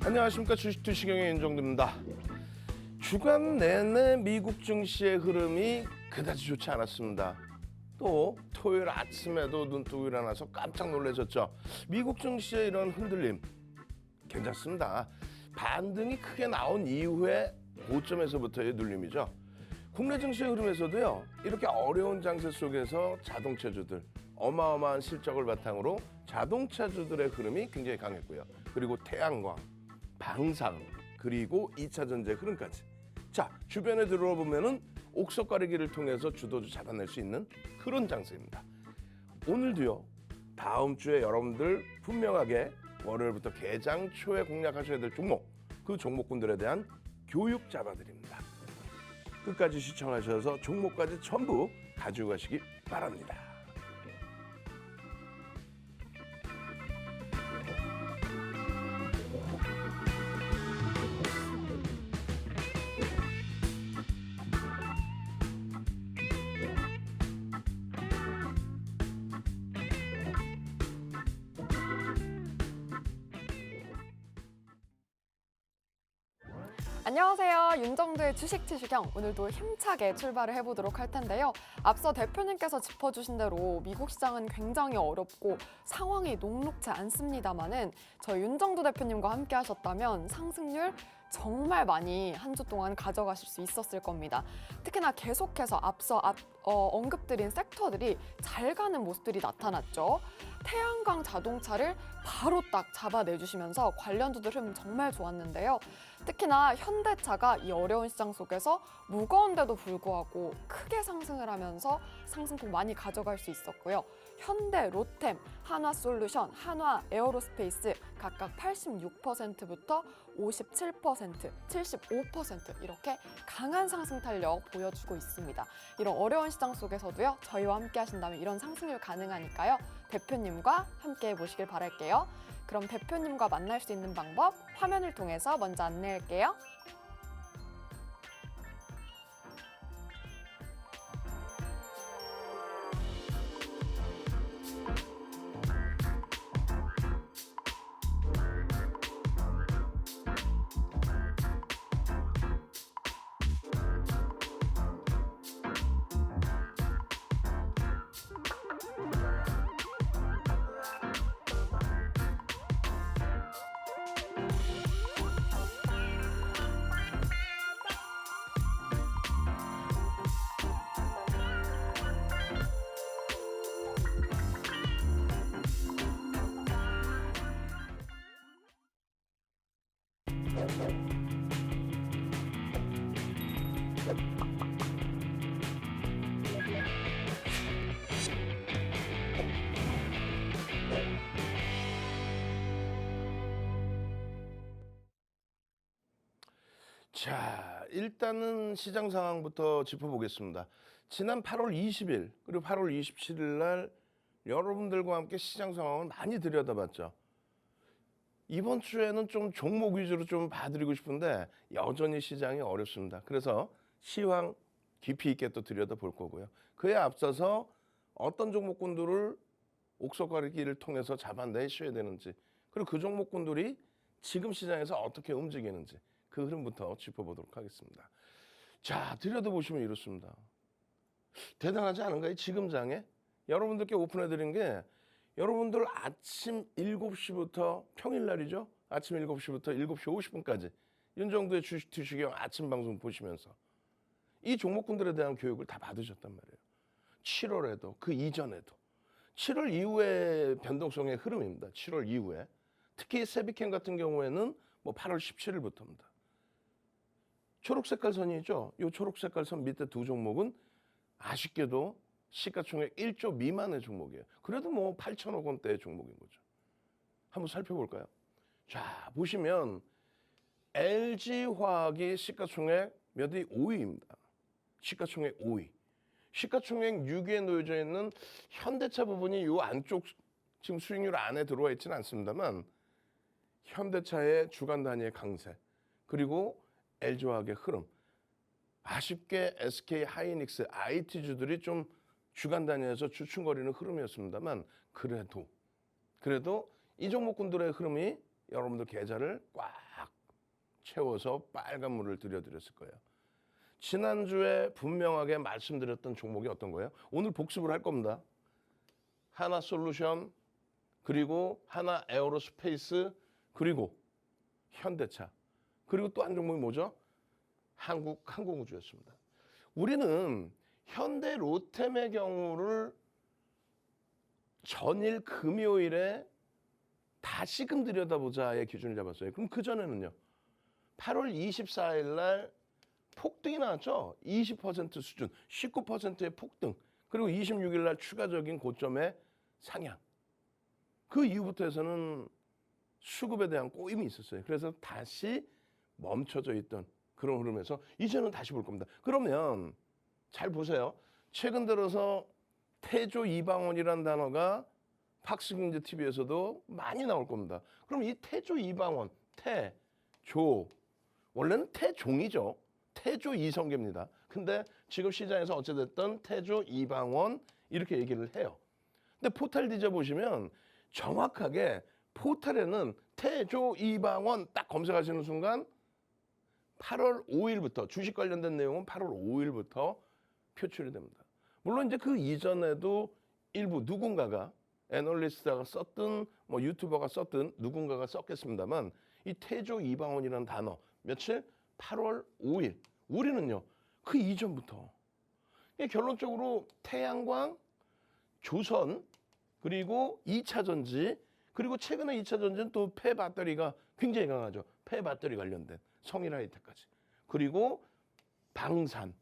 안녕하십니까. 주식투시경의 윤정두입니다. 주간 내내 미국 증시의 흐름이 그다지 좋지 않았습니다. 또 토요일 아침에도 눈 뜨고 일어나서 깜짝 놀라셨죠. 미국 증시의 이런 흔들림 괜찮습니다. 반등이 크게 나온 이후에 고점에서부터의 눌림이죠. 국내 증시의 흐름에서도요, 이렇게 어려운 장세 속에서 자동차주들 어마어마한 실적을 바탕으로 자동차주들의 흐름이 굉장히 강했고요. 그리고 태양광, 방산, 그리고 2차 전지의 흐름까지. 자, 주변에 들어보면은 옥석 가리기를 통해서 주도주 잡아낼 수 있는 그런 장세입니다. 오늘도요, 다음 주에 여러분들 분명하게 월요일부터 개장 초에 공략하셔야 될 종목, 그 종목군들에 대한 교육 잡아드립니다. 끝까지 시청하셔서 종목까지 전부 가지고 가시기 바랍니다. 안녕하세요. 윤정두의 주식투시경, 오늘도 힘차게 출발을 해보도록 할 텐데요. 앞서 대표님께서 짚어주신 대로 미국 시장은 굉장히 어렵고 상황이 녹록지 않습니다만은 저희 윤정두 대표님과 함께 하셨다면 상승률 정말 많이 한 주 동안 가져가실 수 있었을 겁니다. 특히나 계속해서 앞서 언급드린 섹터들이 잘 가는 모습들이 나타났죠. 태양광 자동차를 바로 딱 잡아내주시면서 관련주들 흐름 정말 좋았는데요. 특히나 현대차가 이 어려운 시장 속에서 무거운데도 불구하고 크게 상승을 하면서 상승폭 많이 가져갈 수 있었고요. 현대, 로템, 한화솔루션, 한화 에어로스페이스 각각 86%부터 57%, 75% 이렇게 강한 상승 탄력 보여주고 있습니다. 이런 어려운 시장 속에서도요, 저희와 함께 하신다면 이런 상승률 가능하니까요. 대표님과 함께 해보시길 바랄게요. 그럼 대표님과 만날 수 있는 방법 화면을 통해서 먼저 안내할게요. 자, 일단은 시장 상황부터 짚어보겠습니다. 지난 8월 20일 그리고 8월 27일 날 여러분들과 함께 시장 상황을 많이 들여다봤죠. 이번 주에는 좀 종목 위주로 좀 봐드리고 싶은데 여전히 시장이 어렵습니다. 그래서 시황 깊이 있게 또 들여다볼 거고요. 그에 앞서서 어떤 종목군들을 옥석 가리기를 통해서 잡아내셔야 되는지, 그리고 그 종목군들이 지금 시장에서 어떻게 움직이는지 그 흐름부터 짚어보도록 하겠습니다. 자, 들여다보시면 이렇습니다. 대단하지 않은가요? 지금 장에 여러분들께 오픈해드린 게 여러분들 아침 7시부터 평일날이죠. 아침 7시부터 7시 50분까지 윤정두의 주식투시경 아침 방송 보시면서 이 종목군들에 대한 교육을 다 받으셨단 말이에요. 7월에도 그 이전에도 7월 이후의 변동성의 흐름입니다. 7월 이후에 특히 세비캠 같은 경우에는 뭐 8월 17일부터입니다. 초록색깔 선이죠. 이 초록색깔 선 밑에 두 종목은 아쉽게도 시가총액 1조 미만의 종목이에요. 그래도 뭐 8천억 원대의 종목인 거죠. 한번 살펴볼까요? 자, 보시면 LG화학이 시가총액 몇 위? 5위입니다. 시가총액 5위. 시가총액 6위에 놓여져 있는 현대차 부분이 이 안쪽 지금 수익률 안에 들어와 있지는 않습니다만 현대차의 주간 단위의 강세, 그리고 LG화학의 흐름, 아쉽게 SK 하이닉스, IT주들이 좀 주간 단위에서 주춤거리는 흐름이었습니다만 그래도 이 종목군들의 흐름이 여러분들 계좌를 꽉 채워서 빨간 물을 들여드렸을 거예요. 지난주에 분명하게 말씀드렸던 종목이 어떤 거예요? 오늘 복습을 할 겁니다. 하나솔루션, 그리고 하나 에어로스페이스, 그리고 현대차, 그리고 또 한 종목이 뭐죠? 한국항공우주였습니다. 우리는 현대 로템의 경우를 전일 금요일에 다시금 들여다보자의 기준을 잡았어요. 그럼 그전에는요. 8월 24일 날 폭등이 나왔죠. 20% 수준, 19%의 폭등. 그리고 26일 날 추가적인 고점의 상향. 그 이후부터 해서는 수급에 대한 꼬임이 있었어요. 그래서 다시 멈춰져 있던 그런 흐름에서 이제는 다시 볼 겁니다. 그러면 잘 보세요. 최근 들어서 태조 이방원이라는 단어가 팍스경제 TV에서도 많이 나올 겁니다. 그럼 이 태조 이방원, 태조, 원래는 태종이죠. 태조 이성계입니다. 근데 지금 시장에서 어찌됐든 태조 이방원 이렇게 얘기를 해요. 근데 포탈 뒤져보시면 정확하게 포탈에는 태조 이방원 딱 검색하시는 순간 8월 5일부터 주식 관련된 내용은 8월 5일부터 표출이 됩니다. 물론 이제 그 이전에도 일부 누군가가 애널리스트가 썼든 뭐 유튜버가 썼든 누군가가 썼겠습니다만 이 태조 이방원이라는 단어 며칠 8월 5일 우리는요 그 이전부터 결론적으로 태양광, 조선 그리고 2차 전지 그리고 최근에 2차 전지는 또 폐배터리가 굉장히 강하죠. 폐배터리 관련된 성일하이텍까지 그리고 방산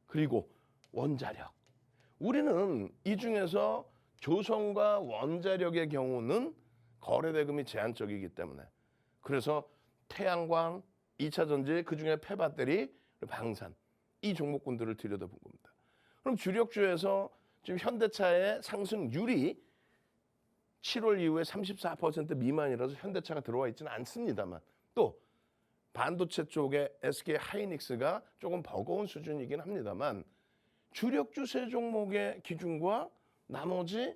그리고 원자력 우리는 이 중에서 조선과 원자력의 경우는 거래대금이 제한적이기 때문에 그래서 태양광, 2차 전지 그중에 폐배터리, 방산 이 종목군들을 들여다본 겁니다. 그럼 주력주에서 지금 현대차의 상승률이 7월 이후에 34% 미만이라서 현대차가 들어와 있지는 않습니다만 또 반도체 쪽에 SK 하이닉스가 조금 버거운 수준이긴 합니다만 주력주 세 종목의 기준과 나머지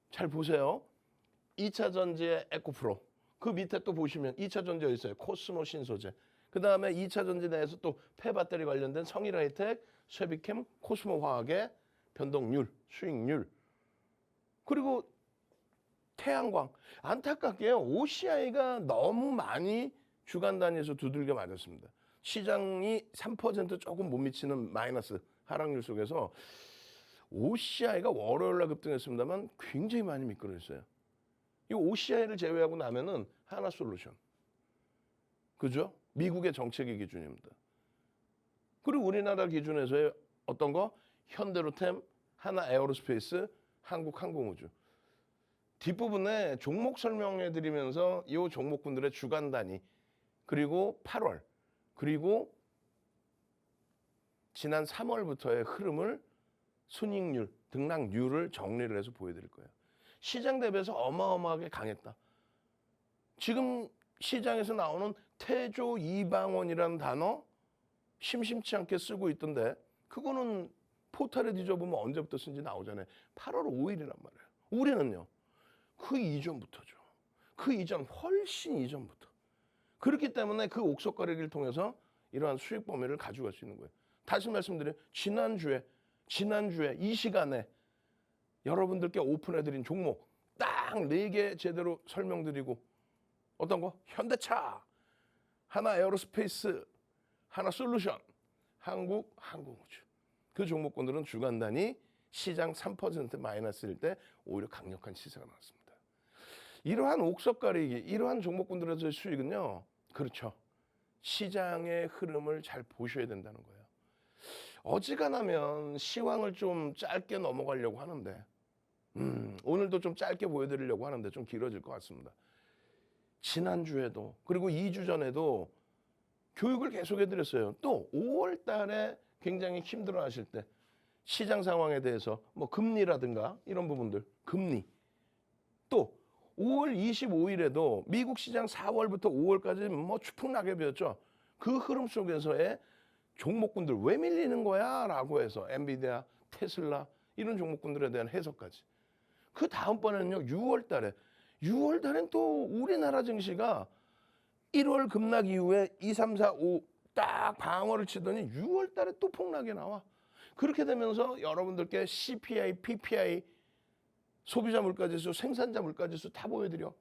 잘 보세요. 2차 전지의 에코프로 그 밑에 또 보시면 2차 전지 어디 있어요? 코스모 신소재 그 다음에 2차 전지 내에서 또 폐배터리 관련된 성일하이텍, 쇠비캠, 코스모 화학의 변동률, 수익률 그리고 태양광 안타깝게요. OCI가 너무 많이 주간 단위에서 두들겨 맞았습니다. 시장이 3% 조금 못 미치는 마이너스 하락률 속에서 OCI가 월요일 날 급등했습니다만 굉장히 많이 미끄러졌어요. 이 OCI를 제외하고 나면은 하나솔루션. 그죠? 미국의 정책의 기준입니다. 그리고 우리나라 기준에서의 어떤 거? 현대로템, 하나 에어로스페이스, 한국항공우주. 뒷부분에 종목 설명해 드리면서 이 종목군들의 주간 단위 그리고 8월 그리고 지난 3월부터의 흐름을 순이익률, 등락률을 정리를 해서 보여드릴 거예요. 시장 대비해서 어마어마하게 강했다. 지금 시장에서 나오는 태조 이방원이라는 단어 심심치 않게 쓰고 있던데 그거는 포털에 뒤져보면 언제부터 쓴지 나오잖아요. 8월 5일이란 말이에요. 우리는요. 그 이전부터죠. 그 이전 훨씬 이전부터. 그렇기 때문에 그 옥석가리를 통해서 이러한 수익 범위를 가져갈 수 있는 거예요. 다시 말씀드려요. 지난주에 이 시간에 여러분들께 오픈해드린 종목 딱 4개 제대로 설명드리고 어떤 거? 현대차, 하나 에어로스페이스, 하나 솔루션, 한국항공우주. 그 종목군들은 주간 단위 시장 3% 마이너스일 때 오히려 강력한 시세가 나왔습니다. 이러한 옥석 가리기, 이러한 종목군들의 수익은요. 그렇죠. 시장의 흐름을 잘 보셔야 된다는 거예요. 어지간하면 시황을 좀 짧게 넘어가려고 하는데 오늘도 좀 짧게 보여드리려고 하는데 좀 길어질 것 같습니다. 지난주에도 그리고 2주 전에도 교육을 계속 해드렸어요. 또 5월 달에 굉장히 힘들어 하실 때 시장 상황에 대해서 뭐 금리라든가 이런 부분들 금리 또 5월 25일에도 미국 시장 4월부터 5월까지 뭐 추풍낙엽이었죠. 그 흐름 속에서의 종목군들 왜 밀리는 거야? 라고 해서 엔비디아, 테슬라 이런 종목군들에 대한 해석까지. 그 다음번에는요. 6월 달엔 또 우리나라 증시가 1월 급락 이후에 2, 3, 4, 5 딱 방어를 치더니 6월 달에 또 폭락이 나와. 그렇게 되면서 여러분들께 CPI, PPI, 소비자 물가지수, 생산자 물가지수 다 보여드려.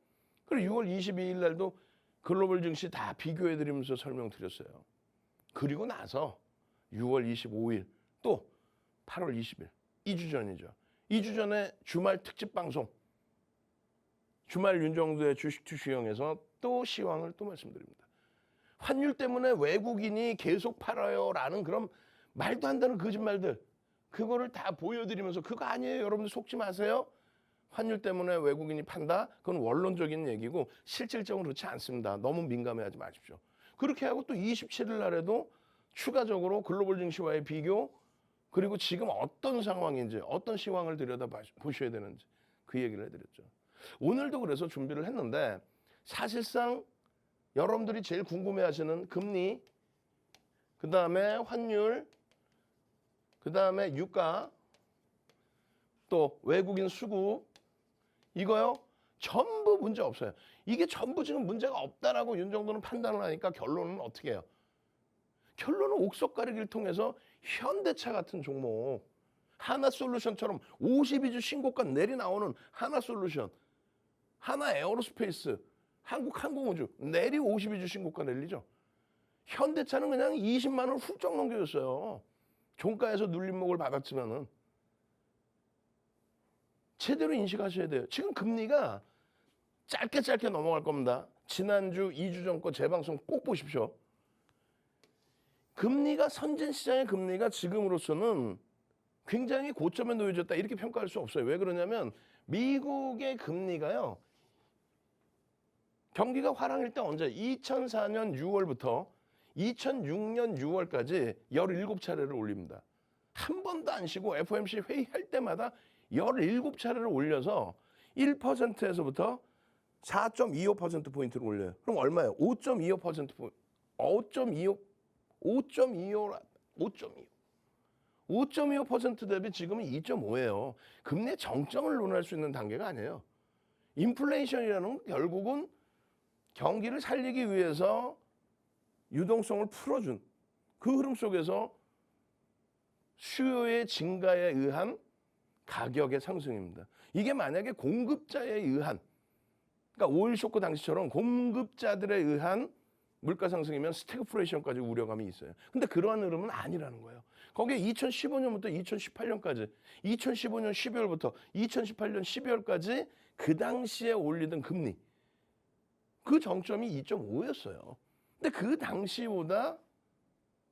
그리고 6월 22일 날도 글로벌 증시 다 비교해드리면서 설명드렸어요. 그리고 나서 6월 25일 또 8월 20일 2주 전이죠. 2주 전에 주말 특집 방송 주말 윤정도의 주식 투시형에서 또 시황을 또 말씀드립니다. 환율 때문에 외국인이 계속 팔아요라는 그런 말도 안 되는 거짓말들 그거를 다 보여드리면서 그거 아니에요. 여러분들 속지 마세요. 환율 때문에 외국인이 판다? 그건 원론적인 얘기고 실질적으로 그렇지 않습니다. 너무 민감해하지 마십시오. 그렇게 하고 또 27일 날에도 추가적으로 글로벌 증시와의 비교 그리고 지금 어떤 상황인지 어떤 시황을 들여다 보셔야 되는지 그 얘기를 해드렸죠. 오늘도 그래서 준비를 했는데 사실상 여러분들이 제일 궁금해하시는 금리, 그 다음에 환율, 그 다음에 유가, 또 외국인 수급 이거요 전부 문제 없어요. 이게 전부 지금 문제가 없다라고 윤정도는 판단을 하니까 결론은 어떻게 해요? 결론은 옥석 가리기를 통해서 현대차 같은 종목, 하나솔루션처럼 52주 신고가 내리 나오는 하나솔루션, 하나에어로스페이스, 한국항공우주 내리 52주 신고가 내리죠. 현대차는 그냥 20만 원 훌쩍 넘겨줬어요. 종가에서 눌림목을 받았지만은 제대로 인식하셔야 돼요. 지금 금리가 짧게 넘어갈 겁니다. 지난주 2주 전 거 재방송 꼭 보십시오. 금리가 선진 시장의 금리가 지금으로서는 굉장히 고점에 놓여졌다 이렇게 평가할 수 없어요. 왜 그러냐면 미국의 금리가요. 경기가 화랑일 때 언제? 2004년 6월부터 2006년 6월까지 17차례를 올립니다. 한 번도 안 쉬고 FOMC 회의할 때마다 17차례를 올려서 1%에서부터 4.25%포인트를 올려요. 그럼 얼마예요? 5.25%포인트. 5.25% 대비 지금은 2.5예요. 금리의 정점을 논할 수 있는 단계가 아니에요. 인플레이션이라는 건 결국은 경기를 살리기 위해서 유동성을 풀어준 그 흐름 속에서 수요의 증가에 의한 가격의 상승입니다. 이게 만약에 공급자에 의한 그러니까 오일 쇼크 당시처럼 공급자들에 의한 물가 상승이면 스태그플레이션까지 우려감이 있어요. 근데 그러한 흐름은 아니라는 거예요. 거기에 2015년부터 2018년까지 2015년 12월부터 2018년 12월까지 그 당시에 올리던 금리 그 정점이 2.5였어요. 근데 그 당시보다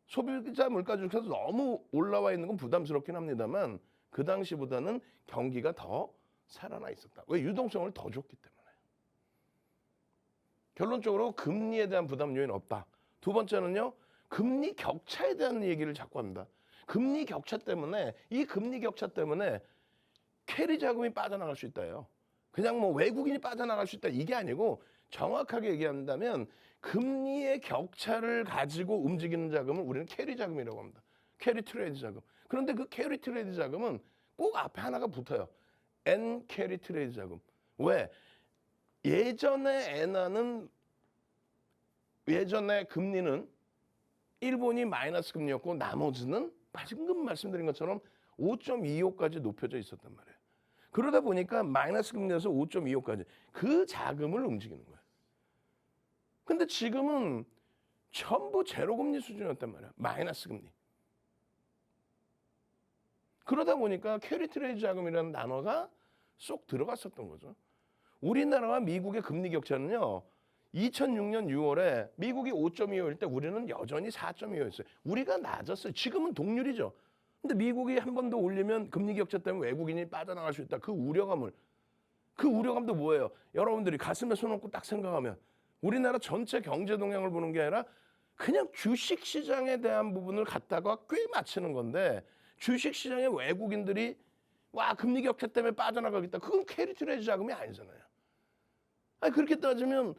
소비자 물가 지수가 너무 올라와 있는 건 부담스럽긴 합니다만 그 당시보다는 경기가 더 살아나 있었다. 왜? 유동성을 더 줬기 때문에. 결론적으로 금리에 대한 부담 요인 없다. 두 번째는요. 금리 격차에 대한 얘기를 자꾸 합니다. 금리 격차 때문에 이 금리 격차 때문에 캐리 자금이 빠져나갈 수 있다요. 그냥 뭐 외국인이 빠져나갈 수 있다 이게 아니고 정확하게 얘기한다면 금리의 격차를 가지고 움직이는 자금을 우리는 캐리 자금이라고 합니다. 캐리 트레이드 자금. 그런데 그 캐리 트레이드 자금은 꼭 앞에 하나가 붙어요. N 캐리 트레이드 자금. 왜? 예전에 금리는 일본이 마이너스 금리였고 나머지는 방금 말씀드린 것처럼 5.25까지 높여져 있었단 말이에요. 그러다 보니까 마이너스 금리에서 5.25까지 그 자금을 움직이는 거예요. 근데 지금은 전부 제로 금리 수준이었단 말이에요. 마이너스 금리. 그러다 보니까 캐리 트레이드 자금이라는 단어가 쏙 들어갔었던 거죠. 우리나라와 미국의 금리 격차는요. 2006년 6월에 미국이 5.25일 때 우리는 여전히 4.25였어요. 우리가 낮았어요. 지금은 동률이죠. 근데 미국이 한 번 더 올리면 금리 격차 때문에 외국인이 빠져나갈 수 있다. 그 우려감도 뭐예요? 여러분들이 가슴에 손 얹고 딱 생각하면 우리나라 전체 경제 동향을 보는 게 아니라 그냥 주식 시장에 대한 부분을 갖다가 꽤 맞추는 건데 주식 시장에 외국인들이 와 금리 격차 때문에 빠져나가겠다. 그건 캐리 트레이드 자금이 아니잖아요. 아니 그렇게 따지면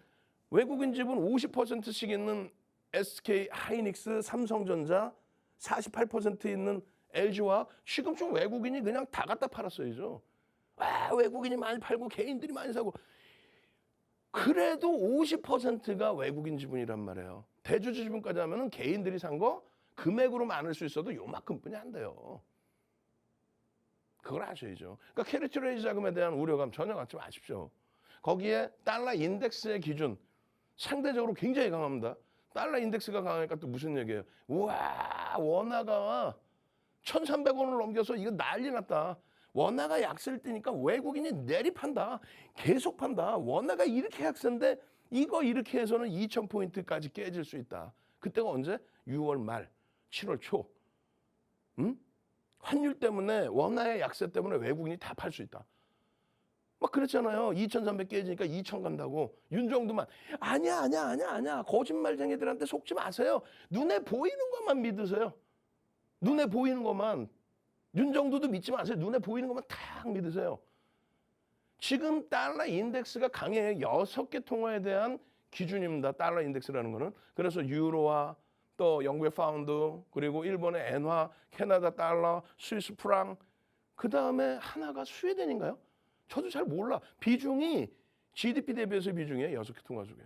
외국인 지분 50%씩 있는 SK 하이닉스, 삼성전자 48% 있는 LG와 지금쯤 외국인이 그냥 다 갖다 팔았어야죠. 와 외국인이 많이 팔고 개인들이 많이 사고 그래도 50%가 외국인 지분이란 말이에요. 대주주 지분까지 하면은 개인들이 산 거 금액으로 많을 수 있어도 요만큼뿐이 안 돼요. 그걸 아셔야죠. 그러니까 캐리트 레이즈 자금에 대한 우려감 전혀 갖지 마십시오. 거기에 달러 인덱스의 기준 상대적으로 굉장히 강합니다. 달러 인덱스가 강하니까 또 무슨 얘기예요? 우와, 원화가 1,300원을 넘겨서 이거 난리 났다. 원화가 약세를 띠니까 외국인이 내리판다. 계속 판다. 원화가 이렇게 약세인데 이거 이렇게 해서는 2,000포인트까지 깨질 수 있다. 그때가 언제? 6월 말, 7월 초. 응? 환율 때문에 원화의 약세 때문에 외국인이 다 팔 수 있다. 막 그랬잖아요. 2,300 깨지니까 2,000 간다고. 윤정두만 아니야. 거짓말쟁이들한테 속지 마세요. 눈에 보이는 것만 믿으세요. 눈에 보이는 것만. 윤정두도 믿지 마세요. 눈에 보이는 것만 탁 믿으세요. 지금 달러 인덱스가 강해요. 6개 통화에 대한 기준입니다. 달러 인덱스라는 거는. 그래서 유로와 또 영국의 파운드, 그리고 일본의 엔화, 캐나다 달러, 스위스 프랑, 그 다음에 하나가 스웨덴인가요? 저도 잘 몰라. 비중이 GDP 대비해서 비중이에요. 6개 통화 중에.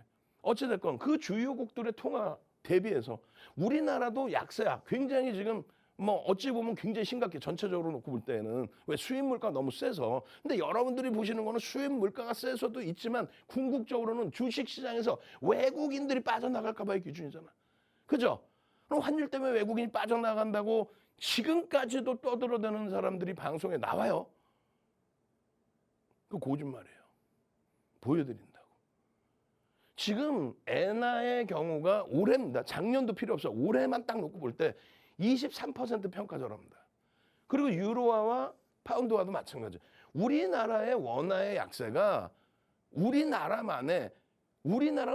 어찌됐건 그 주요국들의 통화 대비해서 우리나라도 약세야. 굉장히 지금 뭐 어찌 보면 굉장히 심각해. 전체적으로 놓고 볼 때는. 왜 수입 물가 너무 세서. 근데 여러분들이 보시는 거는 수입 물가가 세서도 있지만 궁극적으로는 주식 시장에서 외국인들이 빠져나갈까 봐의 기준이잖아. 그죠? 그럼 환율 때문에 외국인이 빠져나간다고 지금까지도 떠들어대는 사람들이 방송에 나와요. 그 거짓말이에요. 보여드린다고. 지금 엔화의 경우가 올해입니다. 작년도 필요 없어. 올해만 딱 놓고 볼 때 23% 평가절하입니다. 그리고 유로화와 파운드화도 마찬가지. 우리나라의 원화의 약세가 우리나라가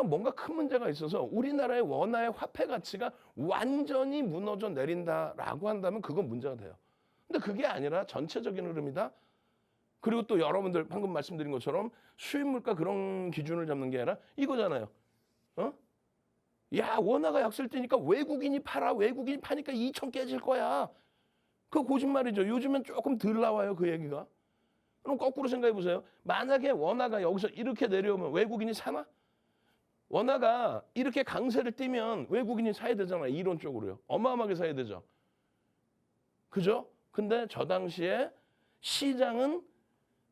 뭔가 큰 문제가 있어서 우리나라의 원화의 화폐 가치가 완전히 무너져 내린다라고 한다면 그건 문제가 돼요. 근데 그게 아니라 전체적인 흐름이다. 그리고 또 여러분들 방금 말씀드린 것처럼 수입 물가 그런 기준을 잡는 게 아니라 이거잖아요. 야, 원화가 약세를 띠니까 외국인이 팔아. 외국인이 파니까 2천 깨질 거야. 그거 거짓말이죠. 요즘엔 조금 덜 나와요, 그 얘기가. 그럼 거꾸로 생각해 보세요. 만약에 원화가 여기서 이렇게 내려오면 외국인이 사나? 원화가 이렇게 강세를 띠면 외국인이 사야 되잖아요. 이론적으로요. 어마어마하게 사야 되죠. 그죠? 근데 저 당시에 시장은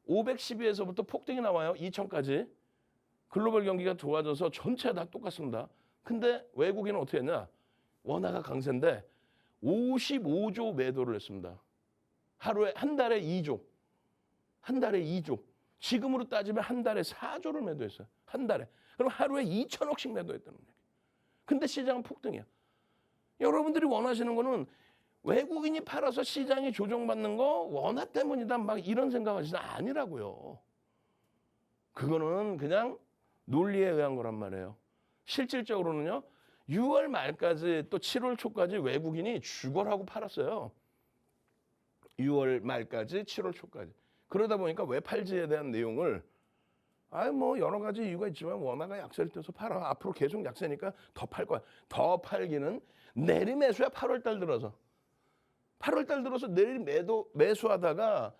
512에서부터 폭등이 나와요. 2000까지. 글로벌 경기가 좋아져서 전체 다 똑같습니다. 근데 외국인은 어떻게 했냐? 원화가 강세인데 55조 매도를 했습니다. 한 달에 2조. 한 달에 2조. 지금으로 따지면 한 달에 4조를 매도했어요. 한 달에. 그럼 하루에 2천억씩 매도했다는 얘기예요. 근데 시장은 폭등이야. 여러분들이 원하시는 거는 외국인이 팔아서 시장이 조정받는 거 원화 때문이다 막 이런 생각하시는 아니라고요. 그거는 그냥 논리에 의한 거란 말이에요. 실질적으로는요. 6월 말까지 또 7월 초까지 외국인이 죽어라고 팔았어요. 6월 말까지 7월 초까지. 그러다 보니까 왜 팔지에 대한 내용을 뭐 여러 가지 이유가 있지만 원화가 약세를 떼서 팔아. 앞으로 계속 약세니까 더 팔 거야. 더 팔기는 내리매수야 8월 달 들어서. 8월 달 들어서 매수하다가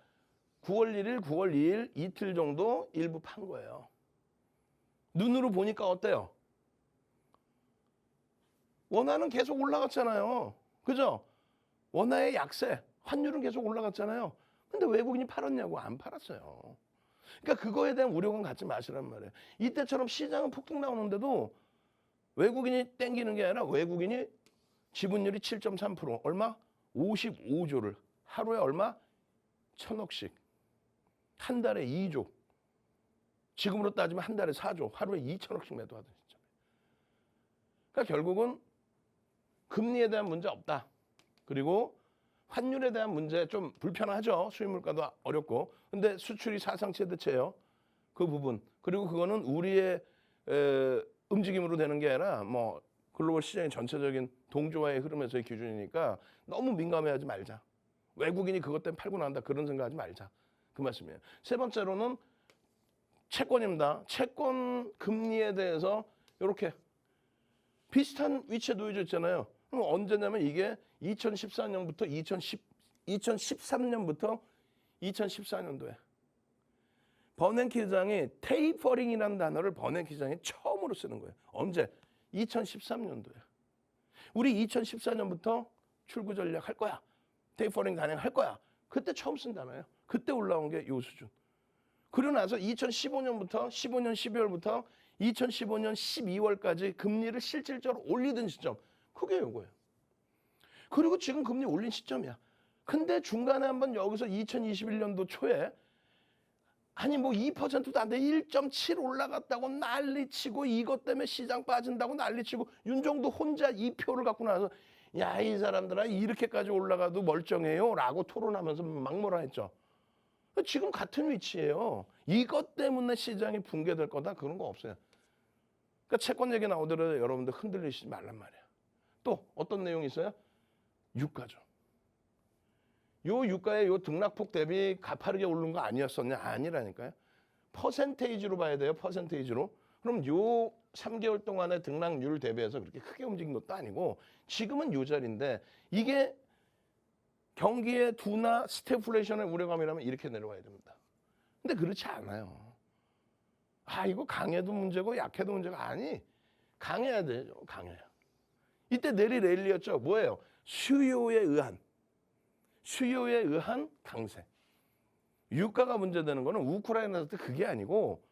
9월 1일, 9월 2일 이틀 정도 일부 판 거예요. 눈으로 보니까 어때요? 원화는 계속 올라갔잖아요. 그죠? 원화의 약세, 환율은 계속 올라갔잖아요. 근데 외국인이 팔았냐고 안 팔았어요. 그러니까 그거에 대한 우려감 갖지 마시란 말이에요. 이때처럼 시장은 폭등 나오는데도 외국인이 땡기는 게 아니라 외국인이 지분율이 7.3% 얼마? 55조를 하루에 얼마? 1,000억씩. 한 달에 2조. 지금으로 따지면 한 달에 4조. 하루에 2,000억씩 매도하던 시점. 그러니까 결국은 금리에 대한 문제 없다. 그리고 환율에 대한 문제 좀 불편하죠. 수입 물가도 어렵고. 근데 수출이 사상 최대치예요. 그 부분. 그리고 그거는 우리의 움직임으로 되는 게 아니라 뭐 글로벌 시장의 전체적인 동조화의 흐름에서의 기준이니까 너무 민감해하지 말자. 외국인이 그것 때문에 팔고 난다 그런 생각하지 말자. 그 말씀이에요. 세 번째로는 채권입니다. 채권 금리에 대해서 이렇게 비슷한 위치에 놓여져 있잖아요. 그럼 언제냐면 이게 2014년부터 2013년부터 2014년도에 버냉키 의장이 테이퍼링이라는 단어를 버냉키 의장이 처음으로 쓰는 거예요. 언제? 2013년도에. 우리 2014년부터 출구 전략 할 거야. 테이퍼링 단행할 거야. 그때 처음 쓴 단어예요. 그때 올라온 게 요 수준. 그러고 나서 2015년부터 15년 12월부터 2015년 12월까지 금리를 실질적으로 올리던 시점. 그게 요거예요. 그리고 지금 금리 올린 시점이야. 근데 중간에 한번 여기서 2021년도 초에 아니 뭐 2%도 안 돼. 1.7 올라갔다고 난리치고 이것 때문에 시장 빠진다고 난리치고 윤정도 혼자 2표를 갖고 나서 야, 이 사람들아 이렇게까지 올라가도 멀쩡해요 라고 토론하면서 막 뭐라 했죠. 지금 같은 위치예요. 이것 때문에 시장이 붕괴될 거다 그런 거 없어요. 그러니까 채권 얘기 나오더라도 여러분들 흔들리시지 말란 말이야. 또 어떤 내용이 있어요? 유가죠. 요 유가의 요 등락폭 대비 가파르게 오른 거 아니었었냐? 아니라니까요. 퍼센테이지로 봐야 돼요. 퍼센테이지로. 그럼 요 3개월 동안의 등락률 대비해서 그렇게 크게 움직인 것도 아니고 지금은 요 자리인데 이게 경기의 둔화 스태플레이션의 우려감이라면 이렇게 내려와야 됩니다. 근데 그렇지 않아요. 아 이거 강해도 문제고 약해도 문제가 아니. 강해야 되죠. 강해야. 이때 내리 랠리였죠. 뭐예요? 수요에 의한 강세. 유가가 문제되는 거는 우크라이나 때 그게 아니고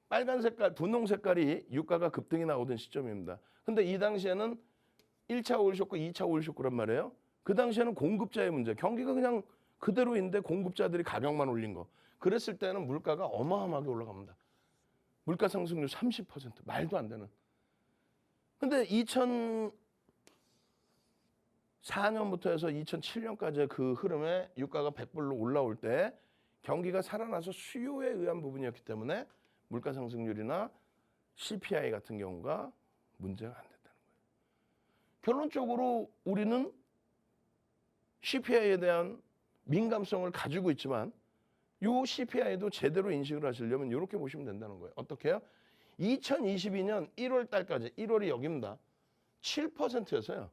빨간 색깔, 분홍 색깔이 유가가 급등이 나오던 시점입니다. 근데 이 당시에는 1차 오일 쇼크, 2차 오일 쇼크란 말이에요. 그 당시에는 공급자의 문제. 경기가 그냥 그대로인데 공급자들이 가격만 올린 거. 그랬을 때는 물가가 어마어마하게 올라갑니다. 물가 상승률 30%. 말도 안 되는. 근데 2004년부터 해서 2007년까지의 그 흐름에 유가가 100불로 올라올 때 경기가 살아나서 수요에 의한 부분이었기 때문에 물가 상승률이나 CPI 같은 경우가 문제가 안 됐다는 거예요. 결론적으로 우리는 CPI에 대한 민감성을 가지고 있지만 이 CPI도 제대로 인식을 하시려면 이렇게 보시면 된다는 거예요. 어떻게 해요? 2022년 1월 달까지, 1월이 여기입니다. 7%였어요.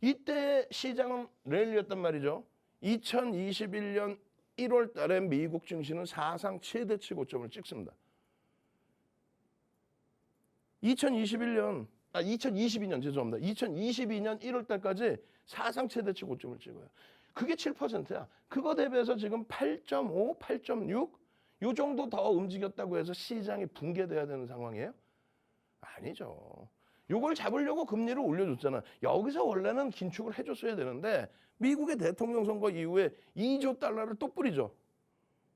이때 시장은 랠리였단 말이죠. 2021년 1월 달에 미국 증시는 사상 최대치 고점을 찍습니다. 2022년 죄송합니다. 2022년 1월 달까지 사상 최대치 고점을 찍어요. 그게 7%야. 그거 대비해서 지금 8.5, 8.6 요 정도 더 움직였다고 해서 시장이 붕괴돼야 되는 상황이에요? 아니죠. 요걸 잡으려고 금리를 올려줬잖아. 여기서 원래는 긴축을 해줬어야 되는데 미국의 대통령 선거 이후에 2조 달러를 또 뿌리죠.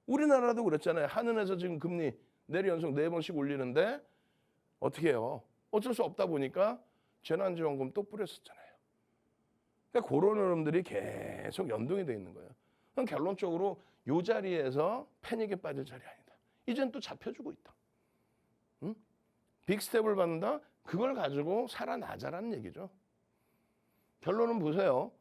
우리나라도 그랬잖아요. 한은에서 지금 금리 내리 연속 4번씩 올리는데 어떻게 해요? 어쩔 수 없다 보니까 재난지원금 또 뿌렸었잖아요. 그러니까 그런 흐름들이 계속 연동이 돼 있는 거예요. 그럼 결론적으로 이 자리에서 패닉에 빠질 자리 아니다. 이젠 또 잡혀주고 있다. 응? 빅스텝을 받는다? 그걸 가지고 살아나자라는 얘기죠. 결론은 보세요.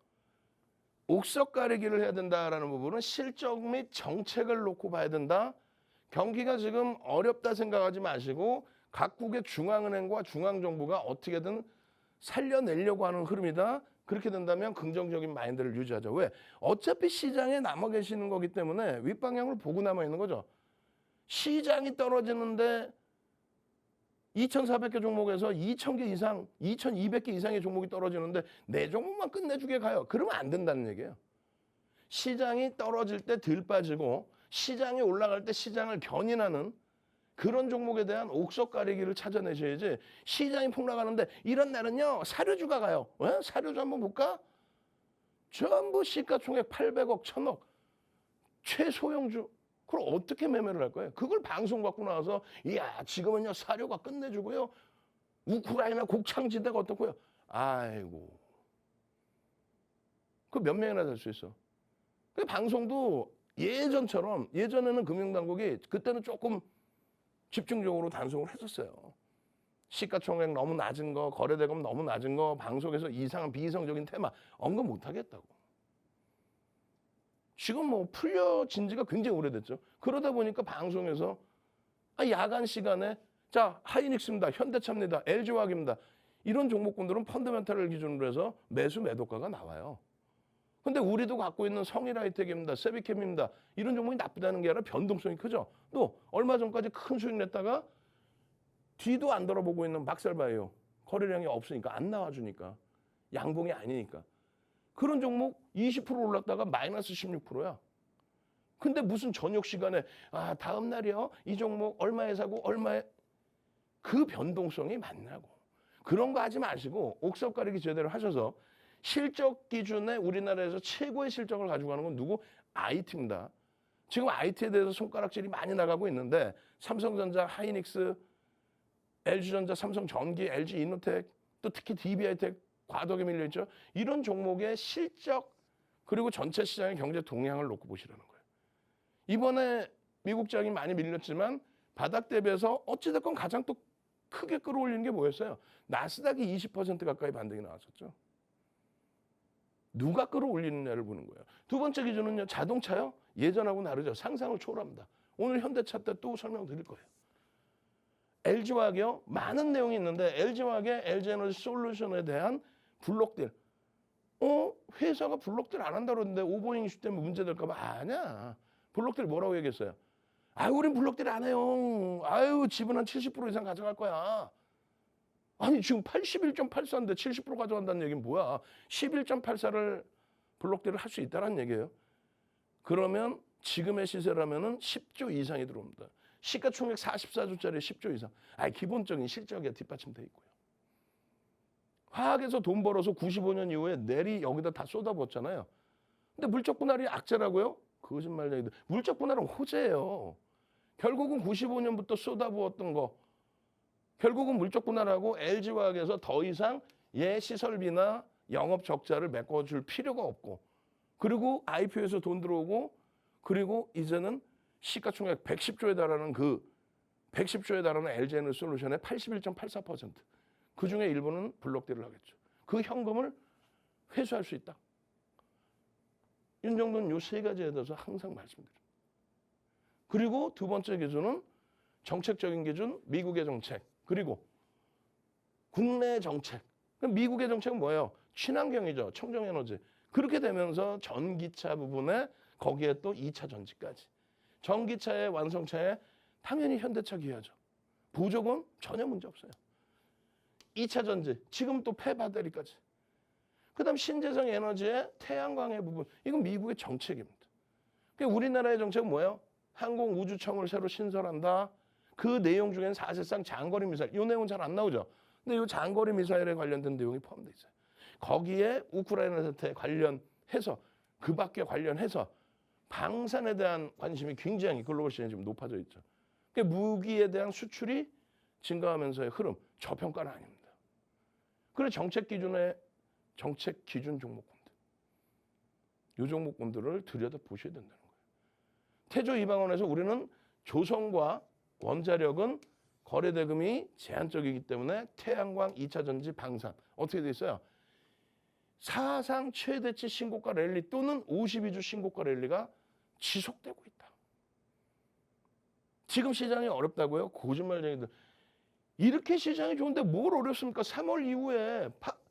옥석 가리기를 해야 된다라는 부분은 실적 및 정책을 놓고 봐야 된다. 경기가 지금 어렵다 생각하지 마시고 각국의 중앙은행과 중앙정부가 어떻게든 살려내려고 하는 흐름이다. 그렇게 된다면 긍정적인 마인드를 유지하죠. 왜? 어차피 시장에 남아 계시는 거기 때문에 윗방향을 보고 남아 있는 거죠. 시장이 떨어지는데 2,400개 종목에서 2,000개 이상, 2,200개 이상의 종목이 떨어지는데 내 종목만 끝내주게 가요. 그러면 안 된다는 얘기예요. 시장이 떨어질 때 덜 빠지고 시장이 올라갈 때 시장을 견인하는 그런 종목에 대한 옥석 가리기를 찾아내셔야지. 시장이 폭락하는데 이런 날은요 사료주가 가요. 왜? 사료주 한번 볼까? 전부 시가총액 800억, 1000억 최소형주. 그걸 어떻게 매매를 할 거예요? 그걸 방송 갖고 나와서 이야 지금은요 사료가 끝내주고요. 우크라이나 곡창지대가 어떻고요? 아이고. 그 몇 명이나 될 수 있어. 그 방송도 예전처럼 예전에는 금융당국이 그때는 조금 집중적으로 단속을 했었어요. 시가총액 너무 낮은 거, 거래대금 너무 낮은 거, 방송에서 이상한 비이성적인 테마 언급 못 하겠다고. 지금 뭐 풀려진 지가 굉장히 오래됐죠. 그러다 보니까 방송에서 야간 시간에 자 하이닉스입니다, 현대차입니다, LG화학입니다. 이런 종목군들은 펀더멘탈을 기준으로 해서 매수 매도가가 나와요. 근데 우리도 갖고 있는 성일하이텍입니다. 세비캠입니다. 이런 종목이 나쁘다는 게 아니라 변동성이 크죠. 또 얼마 전까지 큰 수익 냈다가 뒤도 안 돌아보고 있는 박살바이오. 거래량이 없으니까 안 나와주니까. 양봉이 아니니까. 그런 종목 20% 올랐다가 마이너스 16%야. 근데 무슨 저녁 시간에 다음 날이요. 이 종목 얼마에 사고 얼마에 그 변동성이 맞냐고. 그런 거 하지 마시고 옥석 가리기 제대로 하셔서 실적 기준에 우리나라에서 최고의 실적을 가지고 가는 건 누구? IT입니다. 지금 IT에 대해서 손가락질이 많이 나가고 있는데 삼성전자, 하이닉스, LG전자, 삼성전기, LG이노텍, 또 특히 DB하이텍 과도하게 밀려있죠. 이런 종목의 실적 그리고 전체 시장의 경제 동향을 놓고 보시라는 거예요. 이번에 미국장이 많이 밀렸지만 바닥 대비해서 어찌됐건 가장 또 크게 끌어올리는 게 뭐였어요? 나스닥이 20% 가까이 반등이 나왔었죠. 누가 끌어올리느냐를 보는 거예요. 두 번째 기준은요. 자동차요. 예전하고 다르죠. 상상을 초월합니다. 오늘 현대차 때 또 설명드릴 거예요. LG화학이요. 많은 내용이 있는데 LG화학의 LG에너지 솔루션에 대한 블록딜. 회사가 블록딜 안 한다고 그러는데 오버닝 이슈 때문에 문제될까 봐. 아니야. 블록딜 뭐라고 얘기했어요? 우린 블록딜 안 해요. 지분 한 70% 이상 가져갈 거야. 아니 지금 81.84인데 70% 가져간다는 얘기는 뭐야? 11.84를 블록딜을 할 수 있다는 얘기예요. 그러면 지금의 시세라면은 10조 이상이 들어옵니다. 시가총액 44조짜리 10조 이상. 기본적인 실적이 뒷받침돼 있고요. 화학에서 돈 벌어서 95년 이후에 내리 여기다 다 쏟아부었잖아요. 근데 물적 분할이 악재라고요? 거짓말 얘기들. 물적 분할은 호재예요. 결국은 95년부터 쏟아부었던 거. 결국은 물적 분할하고 LG화학에서 더 이상 시설비나 영업 적자를 메꿔줄 필요가 없고 그리고 IPO에서 돈 들어오고 그리고 이제는 시가총액 110조에 달하는 110조에 달하는 LG에너지 솔루션의 81.84%. 그중에 일부는 블록딜을 하겠죠. 그 현금을 회수할 수 있다. 윤정도는 이 세 가지에 대해서 항상 말씀드립니다. 그리고 두 번째 기준은 정책적인 기준, 미국의 정책. 그리고 국내 정책. 미국의 정책은 뭐예요? 친환경이죠. 청정에너지. 그렇게 되면서 전기차 부분에 거기에 또 2차 전지까지. 전기차의 완성차에 당연히 현대차 기여하죠. 부족은 전혀 문제 없어요. 2차 전지, 지금 또 폐배터리까지. 그다음 신재생 에너지의 태양광의 부분. 이건 미국의 정책입니다. 우리나라의 정책은 뭐예요? 항공우주청을 새로 신설한다. 그 내용 중에는 사실상 장거리 미사일, 이 내용은 잘 안 나오죠. 근데 이 장거리 미사일에 관련된 내용이 포함되어 있어요. 거기에 우크라이나 사태에 관련해서 그 밖에 관련해서 방산에 대한 관심이 굉장히 글로벌 시장에 지금 높아져 있죠. 무기에 대한 수출이 증가하면서의 흐름, 저평가는 아닙니다. 그래서 정책 기준 종목군들. 이 종목군들을 들여다보셔야 된다는 거예요. 태조 이방원에서 우리는 조선과 원자력은 거래대금이 제한적이기 때문에 태양광, 2차 전지, 방산 어떻게 돼 있어요? 사상 최대치 신고가 랠리 또는 52주 신고가 랠리가 지속되고 있다. 지금 시장이 어렵다고요? 거짓말쟁이들. 이렇게 시장이 좋은데 뭘 어렵습니까? 3월 이후에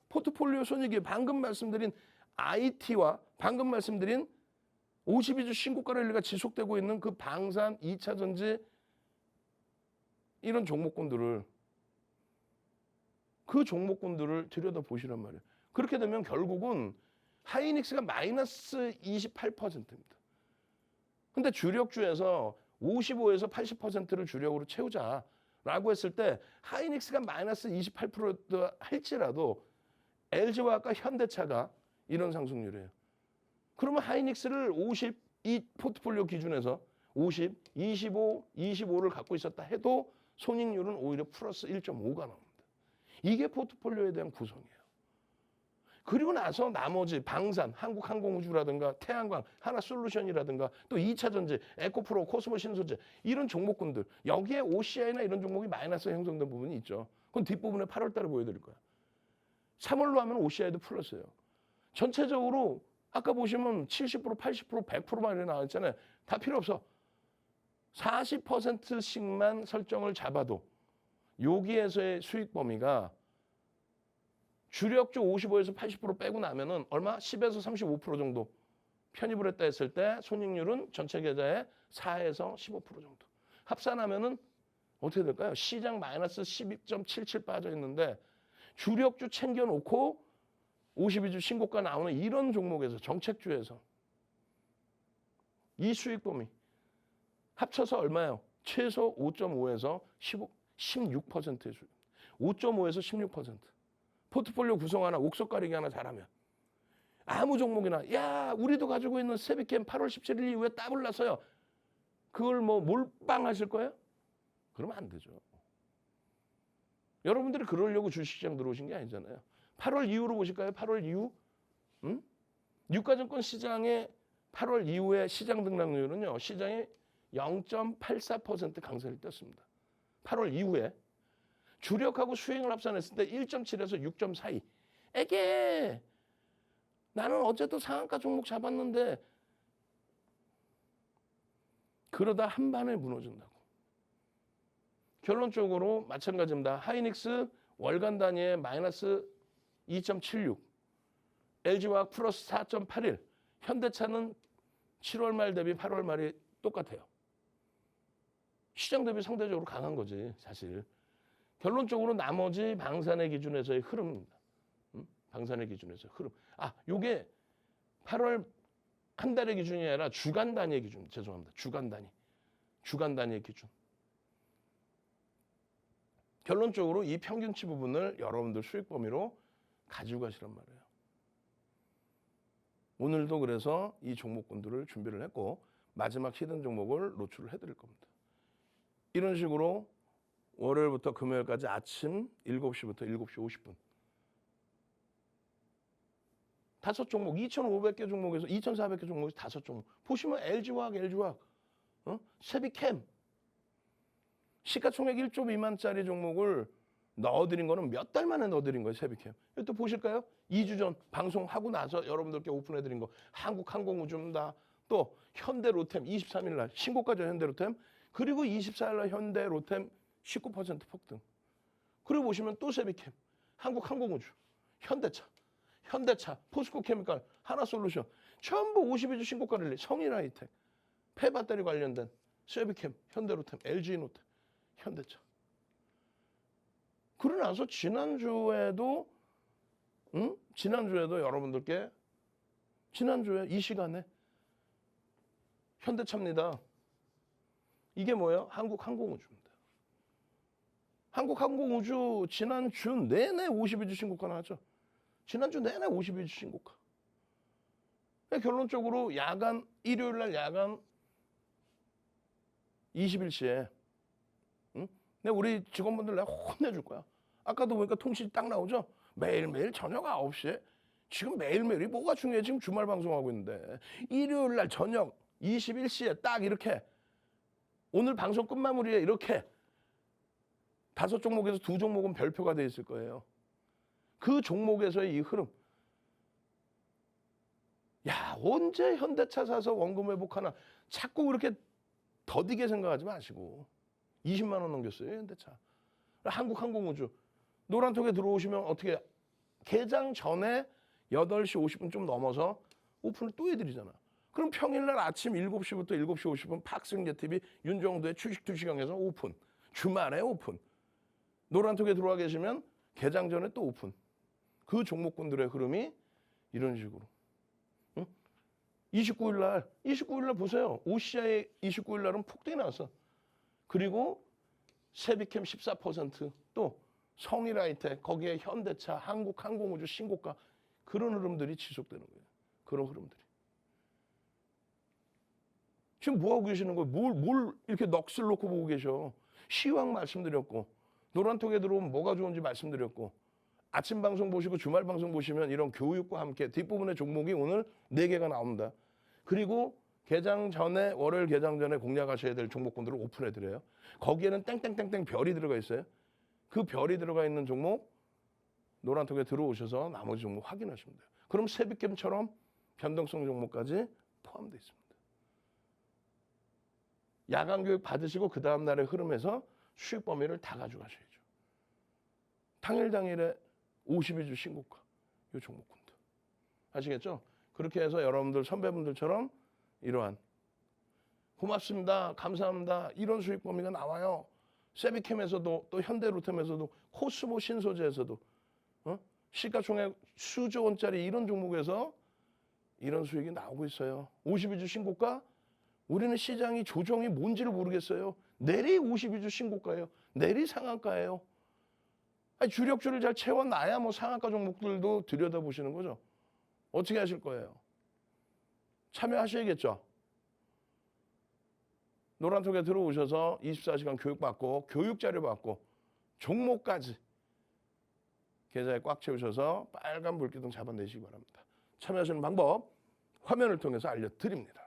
포트폴리오 손익이 방금 말씀드린 IT와 방금 말씀드린 52주 신고가 랠리가 지속되고 있는 그 방산, 2차 전지 이런 종목군들을 들여다보시란 말이에요. 그렇게 되면 결국은 하이닉스가 마이너스 28%입니다. 근데 주력주에서 55에서 80%를 주력으로 채우자라고 했을 때 하이닉스가 마이너스 28% 할지라도 LG화학과 현대차가 이런 상승률이에요. 그러면 하이닉스를 52 포트폴리오 기준에서 50, 25, 25를 갖고 있었다 해도 손익률은 오히려 플러스 1.5가 나옵니다. 이게 포트폴리오에 대한 구성이에요. 그리고 나서 나머지 방산, 한국항공우주라든가 태양광, 하나솔루션이라든가 또 2차 전지, 에코프로, 코스모 신소재 이런 종목군들 여기에 OCI나 이런 종목이 마이너스 형성된 부분이 있죠. 그건 뒷부분에 8월 달에 보여드릴 거예요. 3월로 하면 OCI도 플러스예요. 전체적으로 아까 보시면 70%, 80%, 100%만 나왔잖아요. 다 필요 없어. 40%씩만 설정을 잡아도 여기에서의 수익 범위가 주력주 55에서 80% 빼고 나면은 얼마? 10에서 35% 정도 편입을 했다 했을 때 손익률은 전체 계좌의 4에서 15% 정도. 합산하면은 어떻게 될까요? 시장 마이너스 12.77 빠져 있는데 주력주 챙겨놓고 52주 신고가 나오는 이런 종목에서 정책주에서 이 수익 범위 합쳐서 얼마예요? 최소 5.5에서 16%의 수익. 5.5에서 16%. 포트폴리오 구성 하나, 옥석 가리기 하나 잘하면 아무 종목이나 야 우리도 가지고 있는 세비캠 8월 17일 이후에 더블 났어요. 그걸 뭐 몰빵하실 거예요? 그러면 안 되죠. 여러분들이 그러려고 주식시장 들어오신 게 아니잖아요. 8월 이후로 보실까요? 8월 이후? 응? 유가증권 시장의 8월 이후에 시장 등락률은요. 시장의 0.84% 강세를 떴습니다. 8월 이후에 주력하고 수익을 합산했을 때 1.7에서 6.42. 에게 나는 어제도 상한가 종목 잡았는데 그러다 한 반에 무너진다고. 결론적으로 마찬가지입니다. 하이닉스 월간 단위에 마이너스 2.76, LG화학 플러스 4.81, 현대차는 7월 말 대비 8월 말이 똑같아요. 시장 대비 상대적으로 강한 거지 사실. 결론적으로 나머지 방산의 기준에서의 흐름입니다. 방산의 기준에서의 흐름. 아, 요게 8월 한 달의 기준이 아니라 주간 단위의 기준. 죄송합니다. 주간 단위. 주간 단위의 기준. 결론적으로 이 평균치 부분을 여러분들 수익 범위로 가지고 가시란 말이에요. 오늘도 그래서 이 종목군들을 준비를 했고 마지막 히든 종목을 노출을 해드릴 겁니다. 이런 식으로 월요일부터 금요일까지 아침 7시부터 7시 50분 5종목, 2,500개 종목에서 2,400개 종목에서 5종목. 보시면 LG화학, 세비캠 시가총액 1조 미만짜리 종목을 넣어드린 거는 몇 달 만에 넣어드린 거예요, 세비캠. 또 보실까요? 2주 전 방송하고 나서 여러분들께 오픈해드린 거 한국항공우주입니다. 또 현대로템 23일 날 신고가죠, 현대로템. 그리고 24일 날 현대로템 19% 폭등. 그리고 보시면 또 세비캠, 한국항공우주, 현대차, 포스코케미칼, 하나솔루션 전부 52주 신고가 랠리, 성일하이텍, 폐배터리 관련된 세비캠, 현대로템, LG노템, 현대차. 그러고 나서 지난주에도 여러분들께 지난주에 이 시간에 현대차입니다. 이게 뭐예요? 한국항공우주입니다. 한국항공우주 지난주 내내 52주 신고가 나왔죠. 지난주 내내 52주 신고가. 결론적으로 일요일 날 야간 21시에 우리 직원분들 내가 혼내줄 거야. 아까도 보니까 통신이 딱 나오죠. 매일매일 저녁 9시에 지금 매일매일이 뭐가 중요해. 지금 주말 방송하고 있는데 일요일 날 저녁 21시에 딱 이렇게 오늘 방송 끝마무리에 이렇게 5종목에서 2종목은 별표가 돼 있을 거예요. 그 종목에서의 이 흐름. 야, 언제 현대차 사서 원금 회복하나. 자꾸 그렇게 더디게 생각하지 마시고 20만 원 넘겼어요, 현대차. 한국항공우주. 노란톡에 들어오시면 어떻게 개장 전에 8시 50분 좀 넘어서 오픈을 또 해드리잖아. 그럼 평일날 아침 7시부터 7시 50분 팍스윙제TV 윤정도의 주식 2시간에서 오픈. 주말에 오픈. 노란톡에 들어와 계시면 개장 전에 또 오픈. 그 종목군들의 흐름이 이런 식으로. 29일 날 보세요. OCI 29일 날은 폭등이 나왔어. 그리고 세비캠 14%, 또 성일하이텍, 거기에 현대차, 한국항공우주 신고가, 그런 흐름들이 지속되는 거예요. 그런 흐름들이. 지금 뭐 하고 계시는 거예요? 뭘 이렇게 넋을 놓고 보고 계셔? 시황 말씀드렸고, 노란톡에 들어오면 뭐가 좋은지 말씀드렸고, 아침 방송 보시고 주말 방송 보시면 이런 교육과 함께 뒷부분의 종목이 오늘 4개가 나옵니다. 그리고 개장 전에, 월요일 개장 전에 공략하셔야 될 종목군들을 오픈해드려요. 거기에는 땡땡땡땡 별이 들어가 있어요. 그 별이 들어가 있는 종목 노란톡에 들어오셔서 나머지 종목 확인하시면 돼요. 그럼 세비캠처럼 변동성 종목까지 포함되어 있습니다. 야간 교육 받으시고 그 다음 날의 흐름에서 수익 범위를 다 가져가셔야죠. 당일에 52주 신고가 이 종목군들. 아시겠죠? 그렇게 해서 여러분들 선배분들처럼 이러한 고맙습니다. 감사합니다. 이런 수익 범위가 나와요. 세비캠에서도 또 현대로템에서도 코스모 신소재에서도 시가총액 수조 원짜리 이런 종목에서 이런 수익이 나오고 있어요. 52주 신고가 우리는 시장이 조정이 뭔지를 모르겠어요. 내리 52주 신고가예요. 내리 상한가예요. 아니, 주력주를 잘 채워놔야 뭐 상한가 종목들도 들여다보시는 거죠. 어떻게 하실 거예요? 참여하셔야겠죠. 노란톡에 들어오셔서 24시간 교육받고 교육자료 받고 종목까지 계좌에 꽉 채우셔서 빨간 불기둥 잡아내시기 바랍니다. 참여하시는 방법 화면을 통해서 알려드립니다.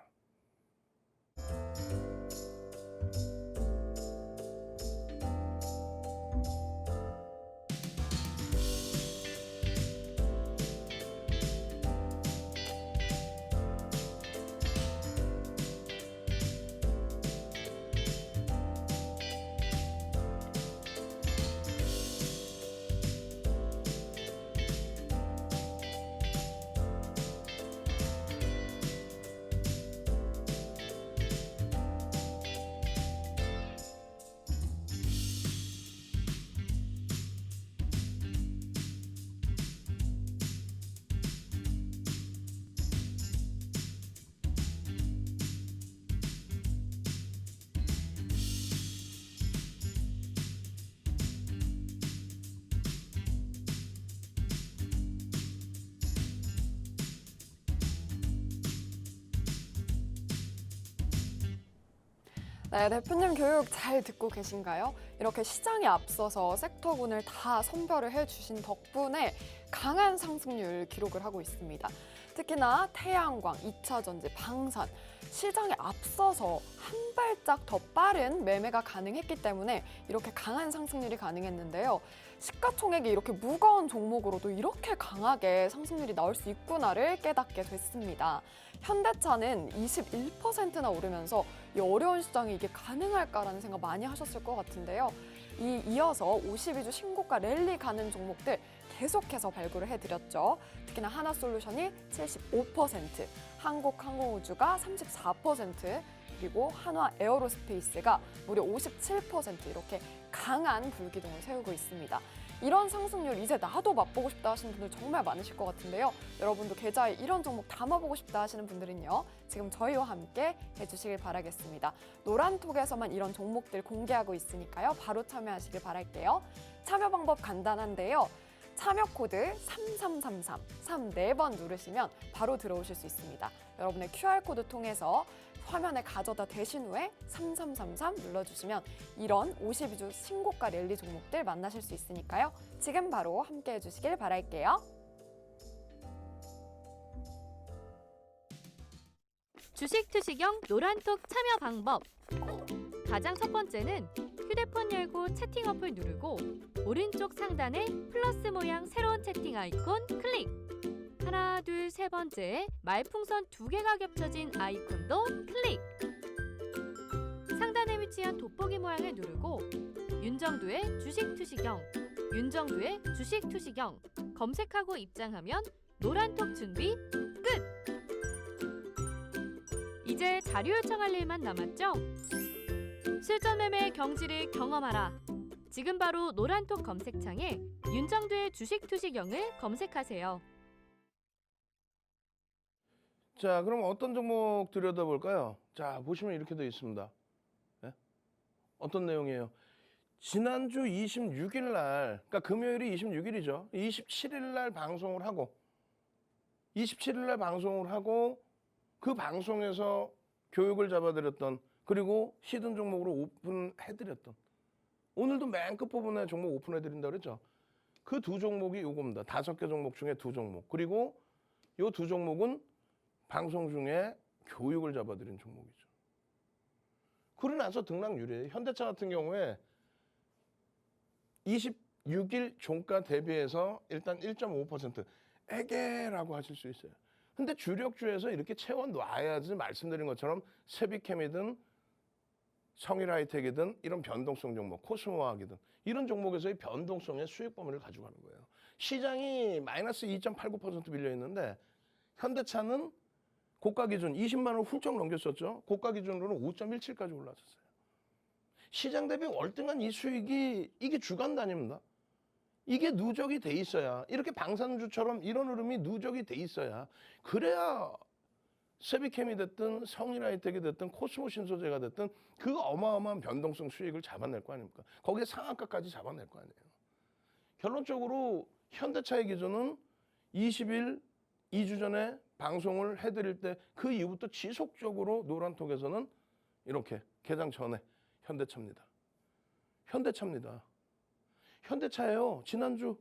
네, 대표님 교육 잘 듣고 계신가요? 이렇게 시장에 앞서서 섹터군을 다 선별을 해주신 덕분에 강한 상승률 기록을 하고 있습니다. 특히나 태양광, 2차전지, 방산, 시장에 앞서서 한 발짝 더 빠른 매매가 가능했기 때문에 이렇게 강한 상승률이 가능했는데요. 시가총액이 이렇게 무거운 종목으로도 이렇게 강하게 상승률이 나올 수 있구나를 깨닫게 됐습니다. 현대차는 21%나 오르면서 이 어려운 시장에 이게 가능할까라는 생각 많이 하셨을 것 같은데요. 이어서 52주 신고가 랠리 가는 종목들 계속해서 발굴을 해드렸죠. 특히나 하나솔루션이 75%, 한국항공우주가 34%, 그리고 한화에어로스페이스가 무려 57% 이렇게 강한 불기둥을 세우고 있습니다. 이런 상승률 이제 나도 맛보고 싶다 하시는 분들 정말 많으실 것 같은데요. 여러분도 계좌에 이런 종목 담아보고 싶다 하시는 분들은요. 지금 저희와 함께 해주시길 바라겠습니다. 노란톡에서만 이런 종목들 공개하고 있으니까요. 바로 참여하시길 바랄게요. 참여 방법 간단한데요. 참여 코드 3333 4번 누르시면 바로 들어오실 수 있습니다. 여러분의 QR코드 통해서 화면에 가져다 대신 후에 3333 눌러주시면 이런 52주 신고가 랠리 종목들 만나실 수 있으니까요. 지금 바로 함께 해주시길 바랄게요. 주식 투시경 노란톡 참여 방법. 가장 첫 번째는 휴대폰 열고 채팅 어플 누르고 오른쪽 상단에 플러스 모양 새로운 채팅 아이콘 클릭. 하나, 둘, 세 번째 말풍선 2개가 겹쳐진 아이콘도 클릭. 상단에 위치한 돋보기 모양을 누르고 윤정두의 주식 투시경, 윤정두의 주식 투시경 검색하고 입장하면 노란톡 준비 끝! 이제 자료 요청할 일만 남았죠? 실전 매매의 경지를 경험하라. 지금 바로 노란톡 검색창에 윤정두의 주식 투시경을 검색하세요. 자, 그럼 어떤 종목 들여다볼까요? 자, 보시면 이렇게 되어 있습니다. 네? 어떤 내용이에요? 지난주 26일 날, 그러니까 금요일이 26일이죠. 27일 날 방송을 하고, 27일 날 방송을 하고, 그 방송에서 교육을 잡아드렸던, 그리고 시든 종목으로 오픈해드렸던, 오늘도 맨 끝부분에 종목 오픈해드린다고 그랬죠. 그 두 종목이 요겁니다. 5개 종목 중에 2종목. 그리고 요 2종목은 방송 중에 교육을 잡아드린 종목이죠. 그러고 나서 등락률이에요. 현대차 같은 경우에 26일 종가 대비해서 일단 1.5% 애게라고 하실 수 있어요. 근데 주력주에서 이렇게 채워놔야지 말씀드린 것처럼 세비캠이든 성일 하이텍이든 이런 변동성 종목, 코스모화학이든 이런 종목에서의 변동성의 수익 범위를 가져가는 거예요. 시장이 마이너스 2.89% 밀려 있는데 현대차는 고가 기준 20만 원 훌쩍 넘겼었죠. 고가 기준으로는 5.17까지 올라섰어요. 시장 대비 월등한 이 수익이 이게 주간 단위입니다. 이게 누적이 돼 있어야 이렇게 방산주처럼 이런 흐름이 누적이 돼 있어야 그래야 세비캠이 됐든 성일하이텍이 됐든 코스모 신소재가 됐든 그 어마어마한 변동성 수익을 잡아낼 거 아닙니까? 거기에 상한가까지 잡아낼 거 아니에요. 결론적으로 현대차의 기준은 20일 2주 전에 방송을 해드릴 때 그 이후부터 지속적으로 노란톡에서는 이렇게 개장 전에 현대차입니다. 현대차입니다. 현대차예요. 지난주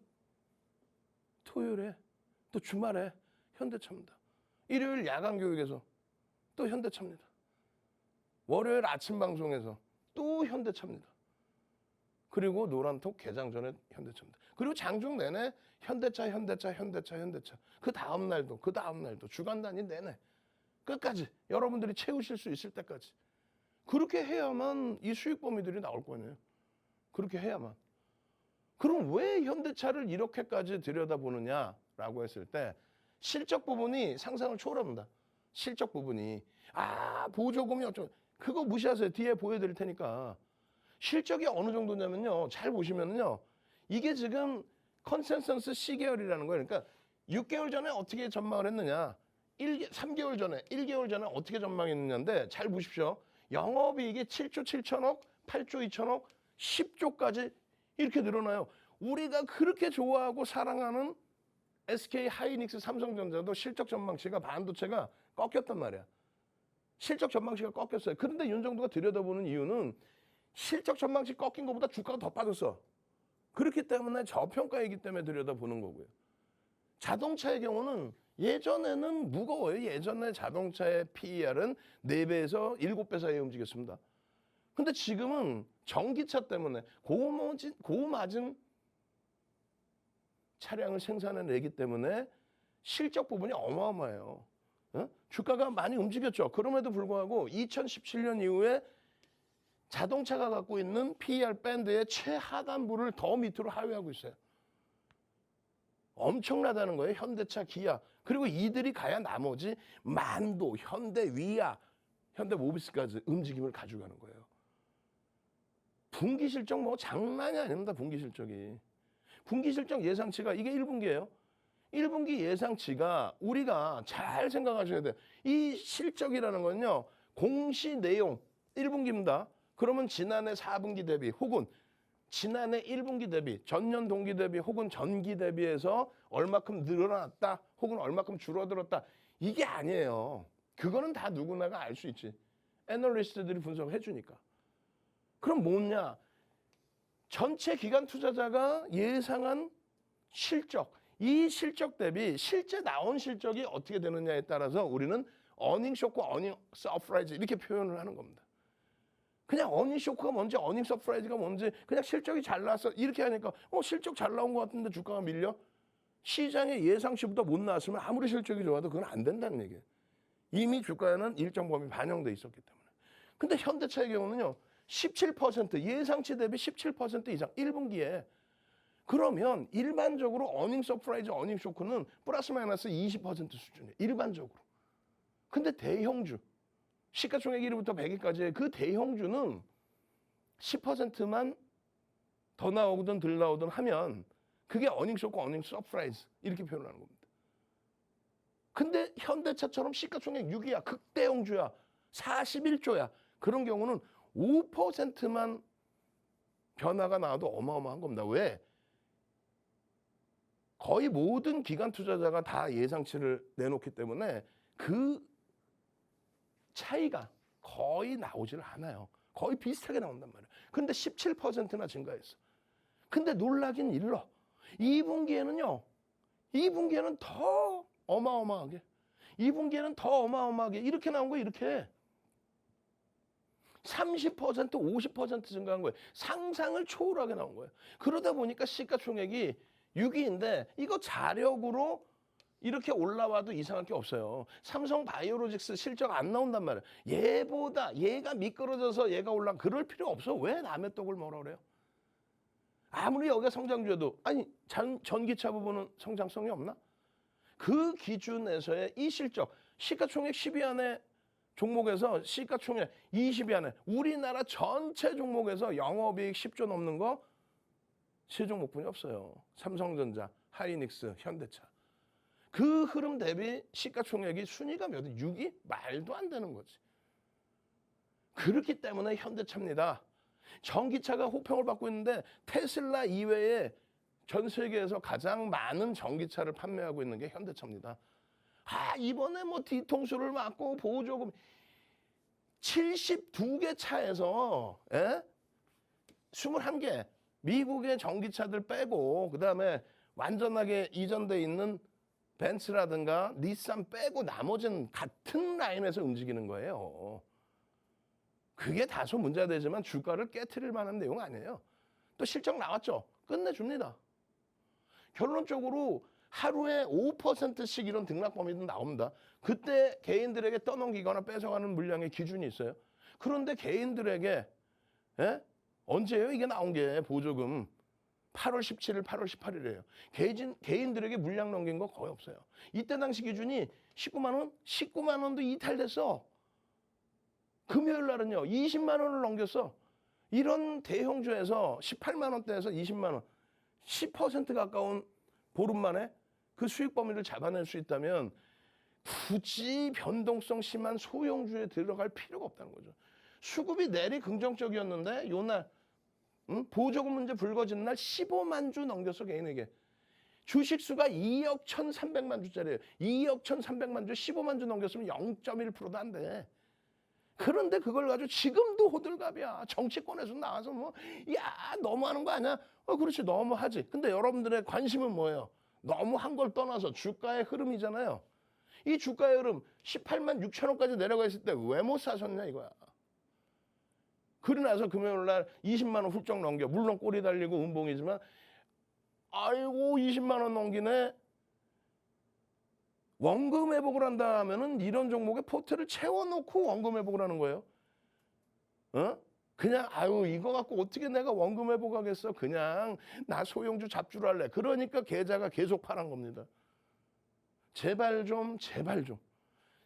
토요일에 또 주말에 현대차입니다. 일요일 야간 교육에서 또 현대차입니다. 월요일 아침 방송에서 또 현대차입니다. 그리고 노란톡 개장 전에 현대차입니다. 그리고 장중 내내 현대차. 그 다음 날도 주간 단위 내내 끝까지 여러분들이 채우실 수 있을 때까지 그렇게 해야만 이 수익 범위들이 나올 거 아니에요. 그렇게 해야만. 그럼 왜 현대차를 이렇게까지 들여다보느냐라고 했을 때 실적 부분이 상상을 초월합니다. 실적 부분이 보조금이 어쩌고 그거 무시하세요. 뒤에 보여드릴 테니까. 실적이 어느 정도냐면요. 잘 보시면요. 이게 지금 컨센서스 C계열이라는 거예요. 그러니까 6개월 전에 어떻게 전망을 했느냐. 3개월 전에, 1개월 전에 어떻게 전망했느냐인데 잘 보십시오. 영업이익이 7조 7천억, 8조 2천억, 10조까지 이렇게 늘어나요. 우리가 그렇게 좋아하고 사랑하는 SK 하이닉스 삼성전자도 실적 전망치가 반도체가 꺾였단 말이야. 실적 전망치가 꺾였어요. 그런데 윤 정부가 들여다보는 이유는 실적 전망치 꺾인 것보다 주가가 더 빠졌어. 그렇기 때문에 저평가이기 때문에 들여다보는 거고요. 자동차의 경우는 예전에는 무거워요. 예전에 자동차의 PER은 4배에서 7배 사이에 움직였습니다. 근데 지금은 전기차 때문에 고마진 차량을 생산해내기 때문에 실적 부분이 어마어마해요. 주가가 많이 움직였죠. 그럼에도 불구하고 2017년 이후에 자동차가 갖고 있는 PER 밴드의 최하단부를 더 밑으로 하회하고 있어요. 엄청나다는 거예요. 현대차, 기아. 그리고 이들이 가야 나머지 만도, 현대, 위아, 현대 모비스까지 움직임을 가져가는 거예요. 분기 실적 뭐 장난이 아닙니다. 분기 실적이. 분기 실적 예상치가 이게 1분기예요. 1분기 예상치가 우리가 잘 생각하셔야 돼요. 이 실적이라는 건요. 공시 내용 1분기입니다. 그러면 지난해 4분기 대비 혹은 지난해 1분기 대비, 전년 동기 대비 혹은 전기 대비해서 얼마큼 늘어났다 혹은 얼마큼 줄어들었다. 이게 아니에요. 그거는 다 누구나가 알 수 있지. 애널리스트들이 분석을 해주니까. 그럼 뭐냐? 전체 기관 투자자가 예상한 실적, 이 실적 대비 실제 나온 실적이 어떻게 되느냐에 따라서 우리는 어닝 쇼크, 어닝 서프라이즈 이렇게 표현을 하는 겁니다. 그냥 어닝 쇼크가 뭔지 어닝 서프라이즈가 뭔지 그냥 실적이 잘 나왔어 이렇게 하니까 실적 잘 나온 것 같은데 주가가 밀려? 시장의 예상치보다 못 나왔으면 아무리 실적이 좋아도 그건 안 된다는 얘기예요. 이미 주가에는 일정 범위 반영돼 있었기 때문에. 근데 현대차의 경우는요. 17% 예상치 대비 17% 이상 1분기에 그러면 일반적으로 어닝 서프라이즈, 어닝 쇼크는 플러스 마이너스 20% 수준이에요. 일반적으로. 근데 대형주 시가총액 1위부터 100위까지의 그 대형주는 10%만 더 나오든 덜 나오든 하면 그게 어닝 쇼크, 어닝 서프라이즈 이렇게 표현하는 겁니다. 근데 현대차처럼 시가총액 6위야, 극대형주야, 41조야. 그런 경우는 5%만 변화가 나와도 어마어마한 겁니다. 왜? 거의 모든 기관 투자자가 다 예상치를 내놓기 때문에 그 차이가 거의 나오질 않아요. 거의 비슷하게 나온단 말이에요. 근데 17%나 증가했어. 근데 놀라긴 일러. 2분기에는요. 2분기에는 더 어마어마하게. 2분기에는 더 어마어마하게. 이렇게 나온 거예요. 이렇게. 30%, 50% 증가한 거예요. 상상을 초월하게 나온 거예요. 그러다 보니까 시가총액이 6위인데 이거 자력으로 이렇게 올라와도 이상할 게 없어요. 삼성 바이오로직스 실적 안 나온단 말이에요. 얘보다 얘가 미끄러져서 얘가 올라 그럴 필요 없어. 왜 남의 떡을 뭐라 그래요? 아무리 여기가 성장주여도 아니 전기차 부분은 성장성이 없나? 그 기준에서의 이 실적 시가총액 10위 안에 종목에서 시가총액 20위 안에 우리나라 전체 종목에서 영업이익 10조 넘는 거 세 종목뿐이 없어요. 삼성전자, 하이닉스, 현대차. 그 흐름 대비 시가총액이 순위가 몇 위? 6위? 말도 안 되는 거지. 그렇기 때문에 현대차입니다. 전기차가 호평을 받고 있는데 테슬라 이외에 전 세계에서 가장 많은 전기차를 판매하고 있는 게 현대차입니다. 이번에 뭐 뒤통수를 맞고 보조금 72개 차에서 21개 미국의 전기차들 빼고 그다음에 완전하게 이전돼 있는 벤츠라든가 닛산 빼고 나머지는 같은 라인에서 움직이는 거예요. 그게 다소 문제가 되지만 주가를 깨트릴 만한 내용 아니에요. 또 실적 나왔죠. 끝내줍니다. 결론적으로 하루에 5%씩 이런 등락 범위도 나옵니다. 그때 개인들에게 떠넘기거나 뺏어가는 물량의 기준이 있어요. 그런데 개인들에게 언제예요? 이게 나온 게 보조금 8월 17일, 8월 18일이에요. 개인들에게 물량 넘긴 거 거의 없어요. 이때 당시 기준이 19만 원? 19만 원도 이탈됐어. 금요일 날은요. 20만 원을 넘겼어. 이런 대형주에서 18만 원대에서 20만 원, 10% 가까운 보름 만에 그 수익 범위를 잡아낼 수 있다면 굳이 변동성 심한 소형주에 들어갈 필요가 없다는 거죠. 수급이 내리 긍정적이었는데 요날 보조금 문제 불거진 날 15만 주 넘겼어 개인에게. 주식수가 2억 1,300만 주짜리예요. 2억 1,300만 주 15만 주 넘겼으면 0.1%도 안 돼. 그런데 그걸 가지고 지금도 호들갑이야. 정치권에서 나와서 너무하는 거 아니야? 그렇지 너무하지. 근데 여러분들의 관심은 뭐예요? 너무한 걸 떠나서 주가의 흐름이잖아요. 이 주가의 흐름 18만 6천 원까지 내려가 있을 때 왜 못 사셨냐 이거야. 그러고 나서 금요일 날 20만 원 훌쩍 넘겨. 물론 꼬리 달리고 운봉이지만 아이고 20만 원 넘기네. 원금 회복을 한다 하면은 이런 종목에 포트를 채워놓고 원금 회복을 하는 거예요. 그냥 이거 갖고 어떻게 내가 원금 회복하겠어. 그냥 나 소형주 잡주로 할래. 그러니까 계좌가 계속 파란 겁니다. 제발 좀.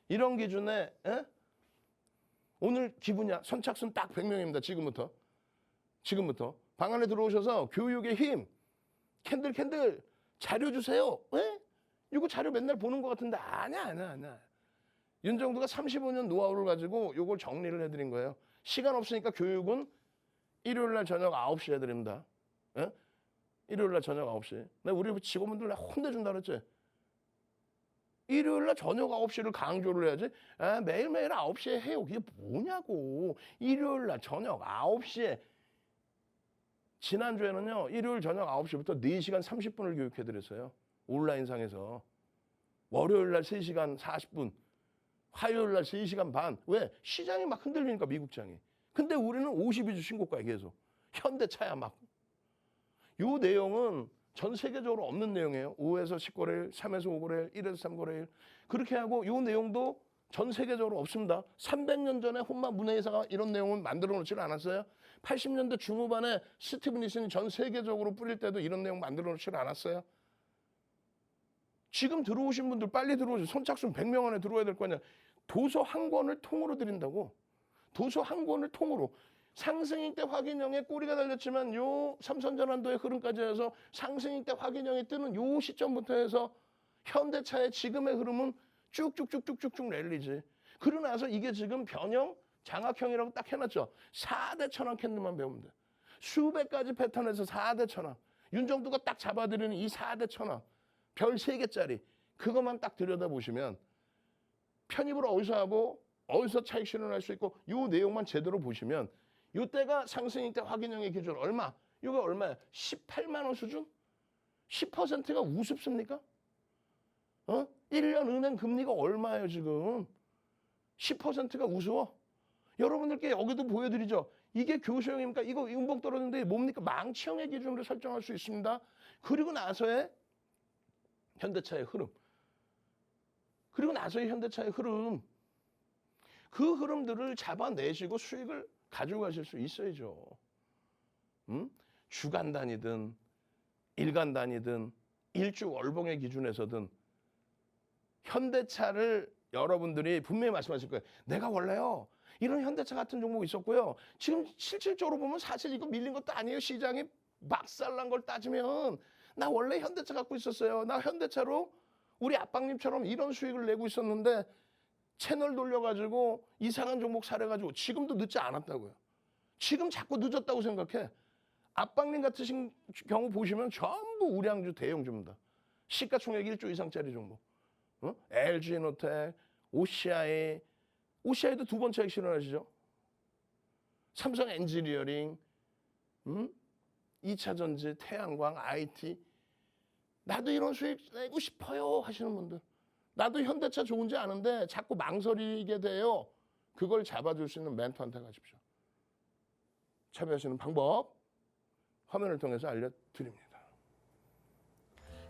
이런 기준에 오늘 기분이야. 선착순 딱 100명입니다. 지금부터. 방 안에 들어오셔서 교육의 힘, 캔들 자료 주세요. 이거 자료 맨날 보는 것 같은데 아니야. 윤정두가 35년 노하우를 가지고 이걸 정리를 해드린 거예요. 시간 없으니까 교육은 일요일 날 저녁 9시에 해드립니다. 일요일 날 저녁 9시. 내가 우리 직원분들 나 혼내준다 그랬지. 일요일 날 저녁 9시를 강조를 해야지. 매일매일 9시에 해요. 그게 뭐냐고. 일요일 날 저녁 9시에. 지난주에는요. 일요일 저녁 9시부터 4시간 30분을 교육해드렸어요. 온라인상에서. 월요일 날 3시간 40분. 화요일 날 3시간 반. 왜? 시장이 막 흔들리니까 미국장이. 근데 우리는 52주 신고가에 계속. 현대차야 막. 요 내용은 전 세계적으로 없는 내용이에요. 5에서 10거래일, 3에서 5거래일, 1에서 3거래일. 그렇게 하고 요 내용도 전 세계적으로 없습니다. 300년 전에 혼마 문해이사가 이런 내용을 만들어 놓지 않았어요. 80년대 중후반에 스티븐 니슨이 전 세계적으로 뿌릴 때도 이런 내용 만들어 놓지 않았어요. 지금 들어오신 분들 빨리 들어오세요. 선착순 100명 안에 들어와야 될 거 아니야. 도서 한 권을 통으로 드린다고. 도서 한 권을 통으로. 상승일 때 확인형에 꼬리가 달렸지만 요 삼선전환도의 흐름까지 해서 상승일 때 확인형이 뜨는 요 시점부터 해서 현대차의 지금의 흐름은 쭉쭉쭉쭉쭉 랠리지. 그러고 나서 이게 지금 변형 장악형이라고 딱 해놨죠. 4대 천왕 캔들만 배우면 돼. 수백 가지 패턴에서 4대 천왕. 윤정두가 딱 잡아드리는 이 4대 천왕. 별 3개짜리. 그것만 딱 들여다보시면 편입을 어디서 하고 어디서 차익 실현할 수 있고 요 내용만 제대로 보시면 요때가 상승일 때 확인형의 기준 얼마? 이거 얼마야? 18만 원 수준? 10%가 우습습니까? 1년 은행 금리가 얼마예요 지금? 10%가 우스워? 여러분들께 여기도 보여드리죠. 이게 교수형입니까? 이거 운봉 떨어졌는데 뭡니까? 망치형의 기준으로 설정할 수 있습니다. 그리고 나서의 현대차의 흐름. 그리고 나서의 현대차의 흐름, 그 흐름들을 잡아내시고 수익을 가져가실 수 있어야죠. 주간 단위든 일간 단위든 일주 월봉의 기준에서든 현대차를 여러분들이 분명히 말씀하실 거예요. 내가 원래요 이런 현대차 같은 종목이 있었고요. 지금 실질적으로 보면 사실 이거 밀린 것도 아니에요. 시장이 막살난 걸 따지면 나 원래 현대차 갖고 있었어요. 나 현대차로 우리 아빠님처럼 이런 수익을 내고 있었는데 채널 돌려가지고 이상한 종목 사려가지고 지금도 늦지 않았다고요. 지금 자꾸 늦었다고 생각해. 아빠님 같으신 경우 보시면 전부 우량주 대형주입니다. 시가총액 1조 이상짜리 종목. LG노텍, OCI도 두 번째 액션을 하시죠. 삼성 엔지니어링, 2차전지, 태양광, IT. 나도 이런 수익 내고 싶어요 하시는 분들. 나도 현대차 좋은지 아는데 자꾸 망설이게 돼요. 그걸 잡아줄 수 있는 멘토한테 가십시오. 참여하시는 방법 화면을 통해서 알려드립니다.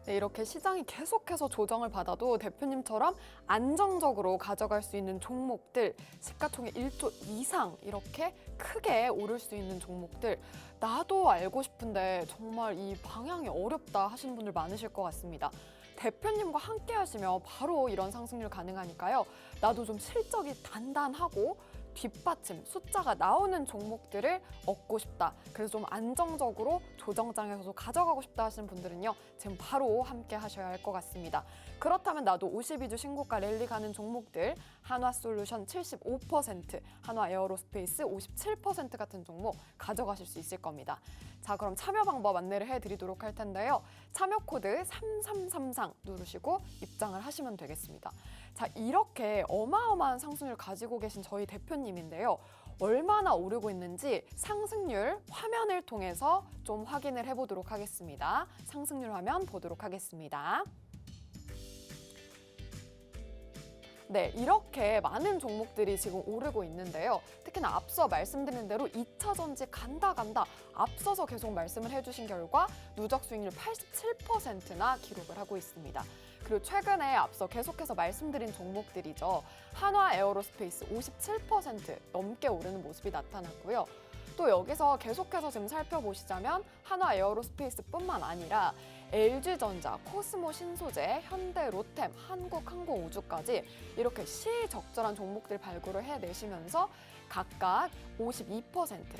네, 이렇게 시장이 계속해서 조정을 받아도 대표님처럼 안정적으로 가져갈 수 있는 종목들, 시가총액 1조 이상 이렇게 크게 오를 수 있는 종목들, 나도 알고 싶은데 정말 이 방향이 어렵다 하시는 분들 많으실 것 같습니다. 대표님과 함께 하시면 바로 이런 상승률 가능하니까요. 나도 좀 실적이 단단하고 뒷받침, 숫자가 나오는 종목들을 얻고 싶다. 그래서 좀 안정적으로 조정장에서도 가져가고 싶다 하시는 분들은요. 지금 바로 함께 하셔야 할 것 같습니다. 그렇다면 나도 52주 신고가 랠리 가는 종목들, 한화솔루션 75%, 한화에어로스페이스 57% 같은 종목 가져가실 수 있을 겁니다. 자, 그럼 참여 방법 안내를 해드리도록 할 텐데요. 참여 코드 3333 누르시고 입장을 하시면 되겠습니다. 자, 이렇게 어마어마한 상승률 가지고 계신 저희 대표님인데요. 얼마나 오르고 있는지 상승률 화면을 통해서 좀 확인을 해보도록 하겠습니다. 상승률 화면 보도록 하겠습니다. 네, 이렇게 많은 종목들이 지금 오르고 있는데요. 특히나 앞서 말씀드린 대로 2차 전지 간다 앞서서 계속 말씀을 해주신 결과 누적 수익률 87%나 기록을 하고 있습니다. 그리고 최근에 앞서 계속해서 말씀드린 종목들이죠. 한화 에어로스페이스 57% 넘게 오르는 모습이 나타났고요. 또 여기서 계속해서 지금 살펴보시자면 한화 에어로스페이스뿐만 아니라 LG전자, 코스모 신소재, 현대 로템, 한국항공우주까지 이렇게 시적절한 종목들 발굴을 해내시면서 각각 52%,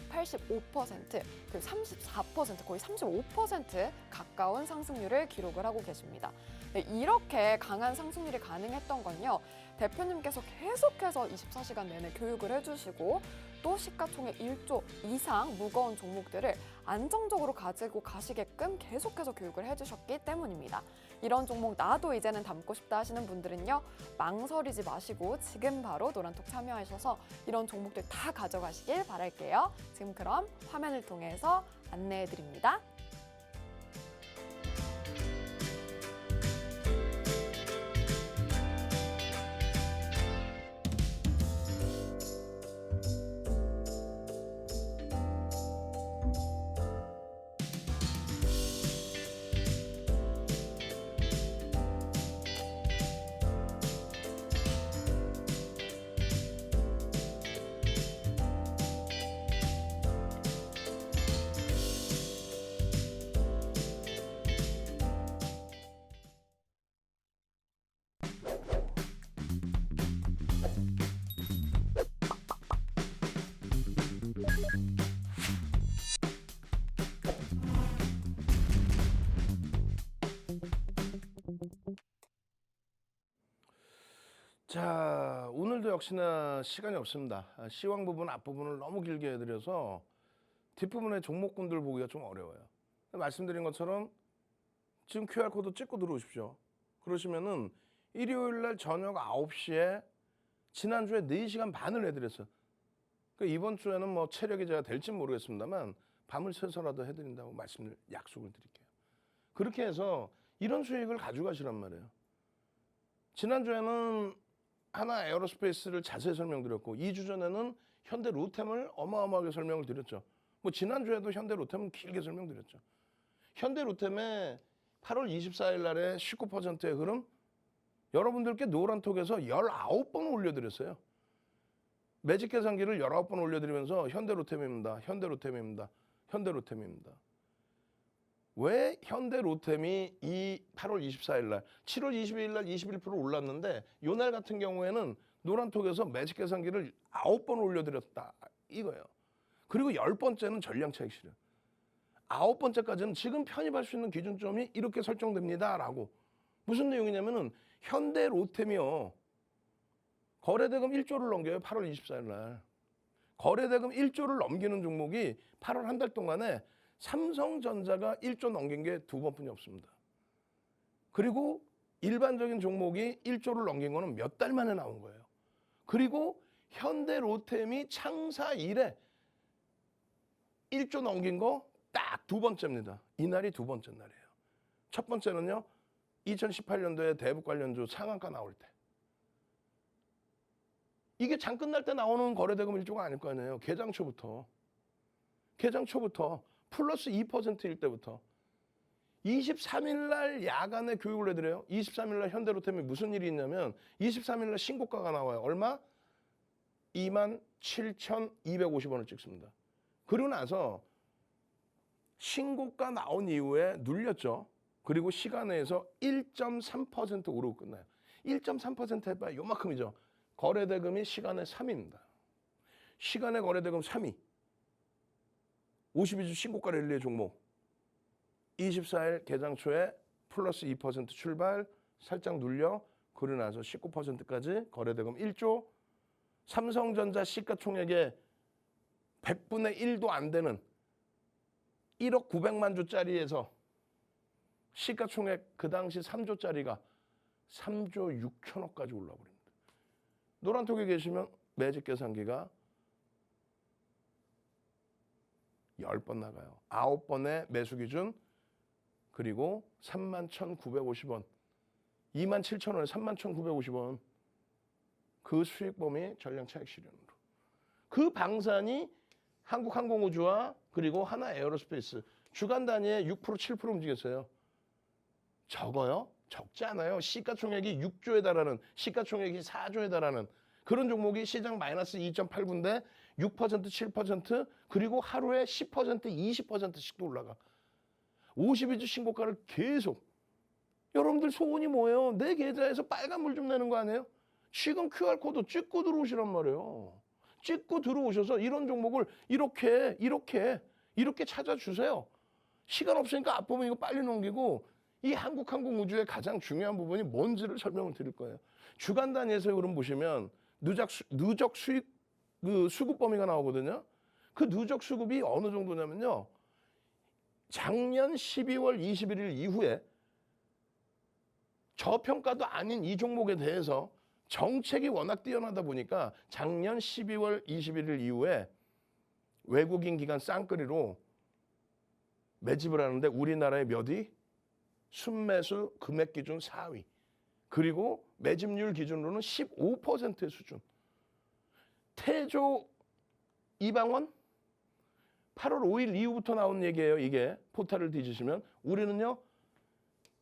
85%, 그리고 34%, 거의 35% 가까운 상승률을 기록을 하고 계십니다. 네, 이렇게 강한 상승률이 가능했던 건요. 대표님께서 계속해서 24시간 내내 교육을 해주시고 또 시가총액 1조 이상 무거운 종목들을 안정적으로 가지고 가시게끔 계속해서 교육을 해주셨기 때문입니다. 이런 종목 나도 이제는 담고 싶다 하시는 분들은요. 망설이지 마시고 지금 바로 노란톡 참여하셔서 이런 종목들 다 가져가시길 바랄게요. 지금 그럼 화면을 통해서 안내해드립니다. 자, 오늘도 역시나 시간이 없습니다. 시황 부분, 앞부분을 너무 길게 해드려서 뒷부분의 종목군들 보기가 좀 어려워요. 말씀드린 것처럼 지금 QR코드 찍고 들어오십시오. 그러시면은 일요일 날 저녁 9시에 지난주에 4시간 반을 해드렸어요. 그러니까 이번 주에는 뭐 체력이 제가 될진 모르겠습니다만 밤을 새서라도 해드린다고 약속을 드릴게요. 그렇게 해서 이런 수익을 가져가시란 말이에요. 지난주에는 하나 에어로스페이스를 자세히 설명드렸고 2주 전에는 현대 로템을 어마어마하게 설명을 드렸죠. 뭐 지난주에도 현대 로템은 길게 설명드렸죠. 현대 로템의 8월 24일 날에 19%의 흐름 여러분들께 노란톡에서 19번 올려드렸어요. 매직 계산기를 19번 올려드리면서 현대로템입니다. 현대로템입니다. 현대로템입니다. 왜 현대로템이 이 8월 24일 날, 7월 22일 날 21% 올랐는데 요날 같은 경우에는 노란톡에서 매직 계산기를 9번 올려드렸다 이거예요. 그리고 10번째는 전량차익 실현. 9번째까지는 지금 편입할 수 있는 기준점이 이렇게 설정됩니다라고. 무슨 내용이냐면은 현대로템이요. 거래대금 1조를 넘겨요. 8월 24일 날. 거래대금 1조를 넘기는 종목이 8월 한 달 동안에 삼성전자가 1조 넘긴 게 2번뿐이 없습니다. 그리고 일반적인 종목이 1조를 넘긴 거는 몇 달 만에 나온 거예요. 그리고 현대로템이 창사 이래 1조 넘긴 거 딱 2번째입니다. 이날이 2번째 날이에요. 첫 번째는요. 2018년도에 대북 관련주 상한가 나올 때. 이게 장 끝날 때 나오는 거래대금 1조가 아닐 거 아니에요. 개장 초부터 플러스 2%일 때부터 23일 날 야간에 교육을 해드려요. 23일 날 현대로템이 무슨 일이 있냐면 23일 날 신고가가 나와요. 얼마? 27,250원을 찍습니다. 그리고 나서 신고가 나온 이후에 눌렸죠. 그리고 시간에서 1.3% 오르고 끝나요. 1.3% 해봐야 요만큼이죠. 거래대금이 시간에 3위입니다. 시간에 거래대금 3위. 52주 신고가 랠리의 종목. 24일 개장 초에 플러스 2% 출발, 살짝 눌려, 그러고 나서 19%까지 거래대금 1조, 삼성전자 시가총액의 100분의 1도 안 되는 1억 900만 주짜리에서 시가총액 그 당시 3조짜리가 3조 6천억까지 올라버립니다. 노란톡에 계시면 매직 계산기가 10번 나가요. 9번의 매수 기준, 그리고 31,950원, 27,000원에 31,950원. 그 수익 범위 전량 차익 실현으로. 그 방산이 한국항공우주와 그리고 하나에어로스페이스 주간 단위에 6% 7% 움직였어요. 적어요? 적지 않아요. 시가총액이 6조에 달하는, 시가총액이 4조에 달하는 그런 종목이 시장 마이너스 2.8분대 6% 7% 그리고 하루에 10% 20%씩도 올라가. 52주 신고가를 계속. 여러분들 소원이 뭐예요? 내 계좌에서 빨간불 좀 내는 거 아니에요? 지금 QR코드 찍고 들어오시란 말이에요. 찍고 들어오셔서 이런 종목을 이렇게 찾아주세요. 시간 없으니까 앞부분 이거 빨리 넘기고 이 한국항공우주의 가장 중요한 부분이 뭔지를 설명을 드릴 거예요. 주간 단위에서 그럼 보시면 누적 수익 그 수급 범위가 나오거든요. 그 누적 수급이 어느 정도냐면요. 작년 12월 21일 이후에 저평가도 아닌 이 종목에 대해서 정책이 워낙 뛰어나다 보니까 작년 12월 21일 이후에 외국인 기관 쌍끌이로 매집을 하는데 우리나라의 몇 위? 순매수 금액 기준 4위. 그리고 매집률 기준으로는 15%의 수준. 태조 이방원? 8월 5일 이후부터 나온 얘기예요. 이게 포탈을 뒤지시면 우리는요.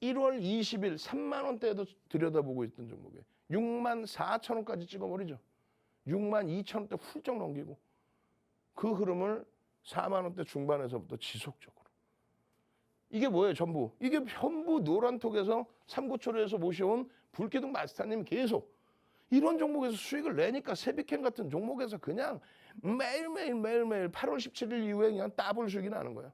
1월 20일 3만 원대에도 들여다보고 있던 종목이에요. 6만 4천 원까지 찍어버리죠. 6만 2천 원대 훌쩍 넘기고 그 흐름을 4만 원대 중반에서부터 지속적으로. 이게 뭐예요? 전부. 이게 전부 노란톡에서 삼고초려에서 모셔온 불기둥 마스터님 계속 이런 종목에서 수익을 내니까 세비캔 같은 종목에서 그냥 매일매일 8월 17일 이후에 그냥 따블 수익이 나는 거예요.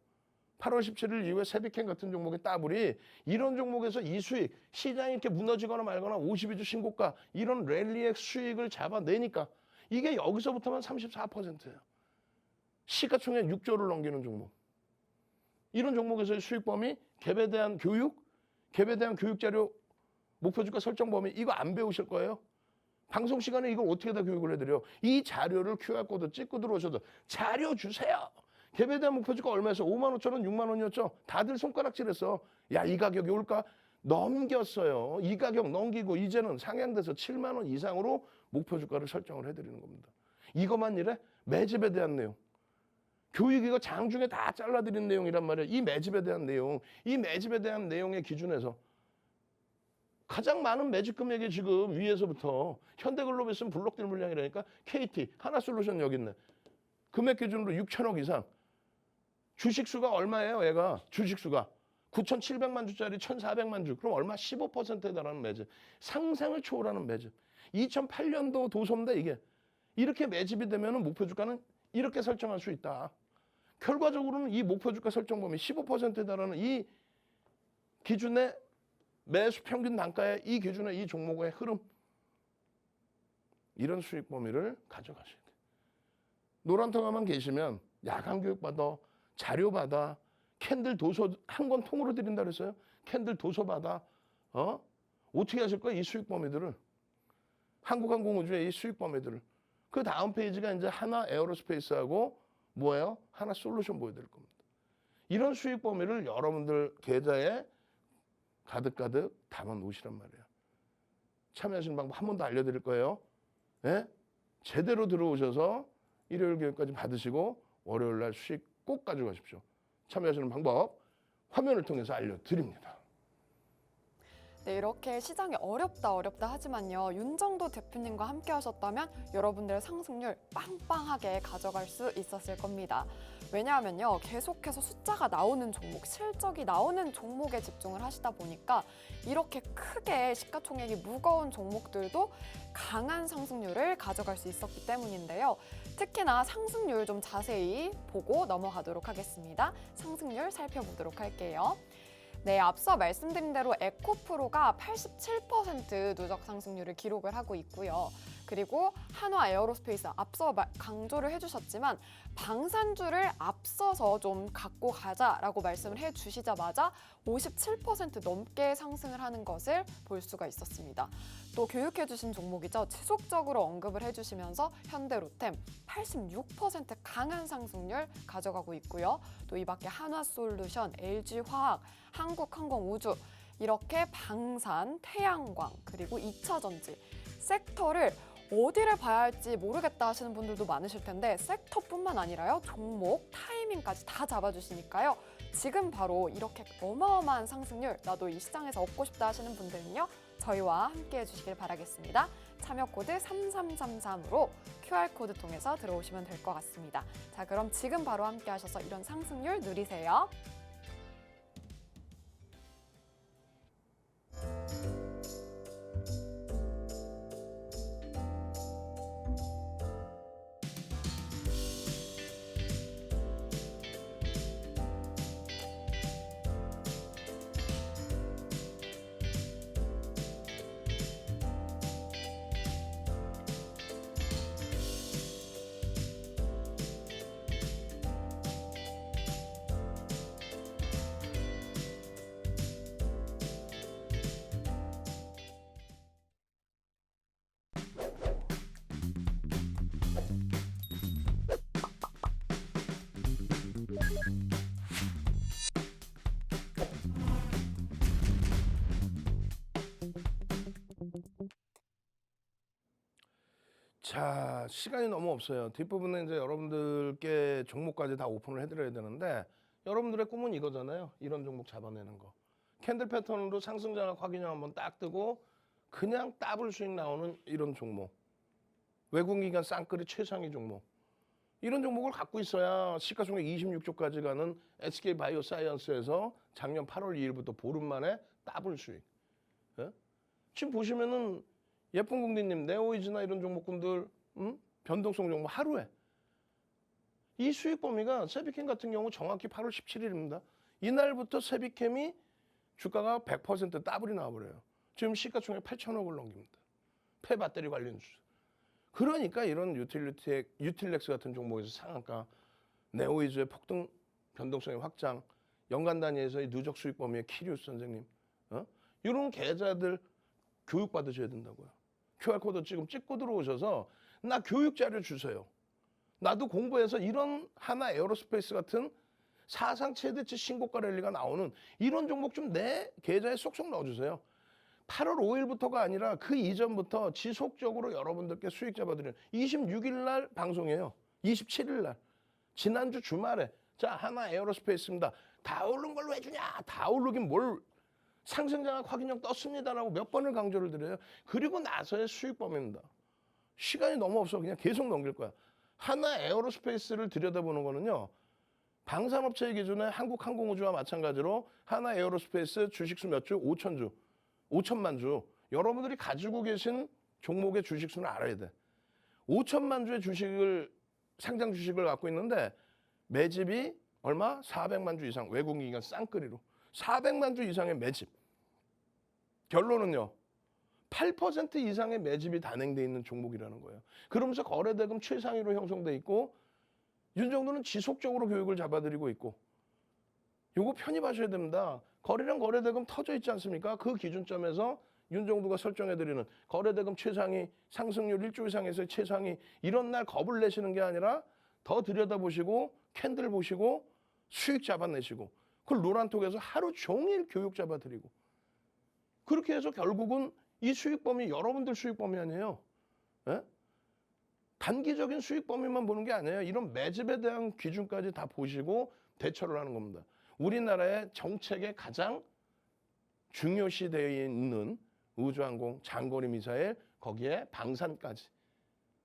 8월 17일 이후에 세비캔 같은 종목의 따블이 이런 종목에서 이 수익, 시장이 이렇게 무너지거나 말거나 52주 신고가 이런 랠리의 수익을 잡아내니까 이게 여기서부터만 34%예요. 시가총액 6조를 넘기는 종목. 이런 종목에서의 수익 범위, 갭에 대한 교육, 갭에 대한 교육자료, 목표주가 설정 범위 이거 안 배우실 거예요. 방송 시간에 이걸 어떻게 다 교육을 해드려. 이 자료를 QR코드 찍고 들어오셔도 자료 주세요. 갭에 대한 목표주가 얼마였어? 5만 5천 원, 6만 원이었죠. 다들 손가락질했어. 야, 이 가격이 올까? 넘겼어요. 이 가격 넘기고 이제는 상향돼서 7만 원 이상으로 목표주가를 설정을 해드리는 겁니다. 이것만 이래? 매집에 대한 내용. 교육 이거 장중에 다 잘라드린 내용이란 말이에요. 이 매집에 대한 내용, 이 매집에 대한 내용의 기준에서 가장 많은 매집 금액이 지금 위에서부터 현대글로비스는 블록딜 물량이라니까 KT, 하나솔루션 여기 있네. 금액 기준으로 6천억 이상. 주식수가 얼마예요? 얘가 주식수가 9,700만 주짜리 1,400만 주. 그럼 얼마? 15%에 달하는 매집. 상상을 초월하는 매집. 2008년도 도소인데 이게. 이렇게 매집이 되면 목표 주가는 이렇게 설정할 수 있다. 결과적으로는 이 목표 주가 설정 범위 15%에 달하는 이 기준의 매수 평균 단가의 이 기준의 이 종목의 흐름. 이런 수익 범위를 가져가셔야 돼요. 노란통화만 계시면 야간 교육 받아, 자료 받아, 캔들 도서 한 권 통으로 드린다 그랬어요. 캔들 도서 받아. 어떻게 하실 거예요? 이 수익 범위들을. 한국항공우주의 이 수익 범위들을. 그 다음 페이지가 이제 하나 에어로스페이스하고 뭐예요? 하나 솔루션 보여드릴 겁니다. 이런 수익 범위를 여러분들 계좌에 가득가득 담아 놓으시란 말이에요. 참여하시는 방법 한 번 더 알려드릴 거예요. 예? 제대로 들어오셔서 일요일 교육까지 받으시고 월요일 날 수익 꼭 가져가십시오. 참여하시는 방법 화면을 통해서 알려드립니다. 네, 이렇게 시장이 어렵다 하지만요. 윤정도 대표님과 함께 하셨다면 여러분들의 상승률 빵빵하게 가져갈 수 있었을 겁니다. 왜냐하면요. 계속해서 숫자가 나오는 종목, 실적이 나오는 종목에 집중을 하시다 보니까 이렇게 크게 시가총액이 무거운 종목들도 강한 상승률을 가져갈 수 있었기 때문인데요. 특히나 상승률 좀 자세히 보고 넘어가도록 하겠습니다. 상승률 살펴보도록 할게요. 네, 앞서 말씀드린 대로 에코프로가 87% 누적 상승률을 기록을 하고 있고요. 그리고 한화 에어로스페이스 앞서 강조를 해주셨지만 방산주를 앞서서 좀 갖고 가자라고 말씀을 해주시자마자 57% 넘게 상승을 하는 것을 볼 수가 있었습니다. 또 교육해주신 종목이죠. 지속적으로 언급을 해주시면서 현대로템 86% 강한 상승률 가져가고 있고요. 또 이 밖에 한화솔루션, LG화학, 한국항공우주 이렇게 방산, 태양광 그리고 2차전지 섹터를 어디를 봐야 할지 모르겠다 하시는 분들도 많으실 텐데 섹터뿐만 아니라요. 종목, 타이밍까지 다 잡아주시니까요. 지금 바로 이렇게 어마어마한 상승률 나도 이 시장에서 얻고 싶다 하시는 분들은요. 저희와 함께 해주시길 바라겠습니다. 참여 코드 3333으로 QR코드 통해서 들어오시면 될 것 같습니다. 자, 그럼 지금 바로 함께 하셔서 이런 상승률 누리세요. 자, 시간이 너무 없어요. 뒷부분은 이제 여러분들께 종목까지 다 오픈을 해드려야 되는데 여러분들의 꿈은 이거잖아요. 이런 종목 잡아내는 거. 캔들 패턴으로 상승장악 확인형 한번 딱 뜨고 그냥 더블 수익 나오는 이런 종목. 외국인기관 쌍끌이 최상위 종목. 이런 종목을 갖고 있어야 시가총액 26조까지 가는 SK바이오사이언스에서 작년 8월 2일부터 보름 만에 더블 수익. 예? 지금 보시면은 예쁜 공디님, 네오이즈나 이런 종목군들 변동성 종목 하루에 이 수익 범위가 세비캠 같은 경우 정확히 8월 17일입니다. 이날부터 세비캠이 주가가 100% 더블이 나와버려요. 지금 시가총액 8천억을 넘깁니다. 폐배터리 관련 주주. 그러니까 이런 유틸렉스 같은 종목에서 상한가, 네오이즈의 폭등 변동성의 확장, 연간 단위에서의 누적 수익 범위의 키리우스 선생님, 이런 계좌들 교육 받으셔야 된다고요. QR코드 지금 찍고 들어오셔서 나 교육 자료 주세요. 나도 공부해서 이런 하나 에어로스페이스 같은 사상 최대치 신고가 랠리가 나오는 이런 종목 좀 내 계좌에 쏙쏙 넣어주세요. 8월 5일부터가 아니라 그 이전부터 지속적으로 여러분들께 수익 잡아드리는 26일 날 방송이에요. 27일 날. 지난주 주말에 자 하나 에어로스페이스입니다. 다 오른 걸로 해주냐. 다 오르긴 뭘 상승장악 확인형 떴습니다라고 몇 번을 강조를 드려요. 그리고 나서의 수익 범위입니다. 시간이 너무 없어 그냥 계속 넘길 거야. 하나 에어로스페이스를 들여다보는 거는요. 방산업체의 기준에 한국항공우주와 마찬가지로 하나 에어로스페이스 주식수 몇 주? 5,000주. 5천만 주. 여러분들이 가지고 계신 종목의 주식수는 알아야 돼. 5천만 주의 주식을 상장 주식을 갖고 있는데 매집이 얼마? 400만 주 이상. 외국인간 쌍끌이로. 400만 주 이상의 매집. 결론은요. 8% 이상의 매집이 단행돼 있는 종목이라는 거예요. 그러면서 거래대금 최상위로 형성돼 있고 윤정도는 지속적으로 교육을 잡아드리고 있고 요거 편입하셔야 됩니다. 거래량 거래대금 터져 있지 않습니까? 그 기준점에서 윤정도가 설정해드리는 거래대금 최상위, 상승률 1조 이상에서의 최상위 이런 날 겁을 내시는 게 아니라 더 들여다보시고 캔들 보시고 수익 잡아내시고 그걸 노란톡에서 하루 종일 교육 잡아드리고 그렇게 해서 결국은 이 수익 범위 여러분들 수익 범위 아니에요. 예? 단기적인 수익 범위만 보는 게 아니에요. 이런 매집에 대한 기준까지 다 보시고 대처를 하는 겁니다. 우리나라의 정책에 가장 중요시되어 있는 우주항공, 장거리 미사일, 거기에 방산까지.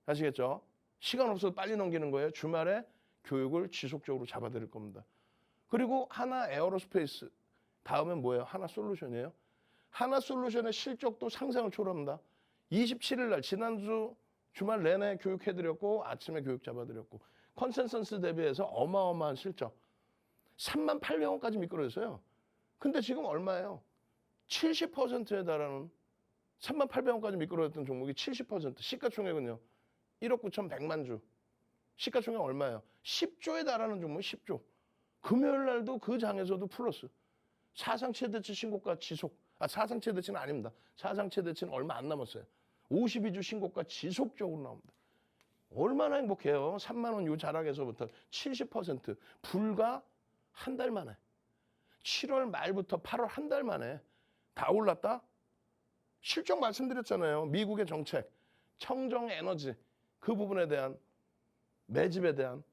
아시겠죠? 시간 없어서 빨리 넘기는 거예요. 주말에 교육을 지속적으로 잡아드릴 겁니다. 그리고 하나 에어로스페이스, 다음은 뭐예요? 하나 솔루션이에요. 하나 솔루션의 실적도 상상을 초월합니다. 27일 날 지난주 주말 내내 교육해드렸고 아침에 교육 잡아드렸고 컨센서스 대비해서 어마어마한 실적 38,000원까지 미끄러졌어요. 근데 지금 얼마예요? 70%에 달하는 38,000원까지 미끄러졌던 종목이 70% 시가총액은요 1억 9,100만 주 시가총액 얼마예요? 10조에 달하는 종목이 10조. 금요일 날도 그 장에서도 플러스 사상 최대치 신고가 지속. 사상 최대치는 아닙니다. 사상 최대치는 얼마 안 남았어요. 52주 신고가 지속적으로 나옵니다. 얼마나 행복해요. 3만 원 요 자락에서부터 70% 불과 한 달 만에 7월 말부터 8월 한 달 만에 다 올랐다? 실적 말씀드렸잖아요. 미국의 정책, 청정 에너지 그 부분에 대한 매집에 대한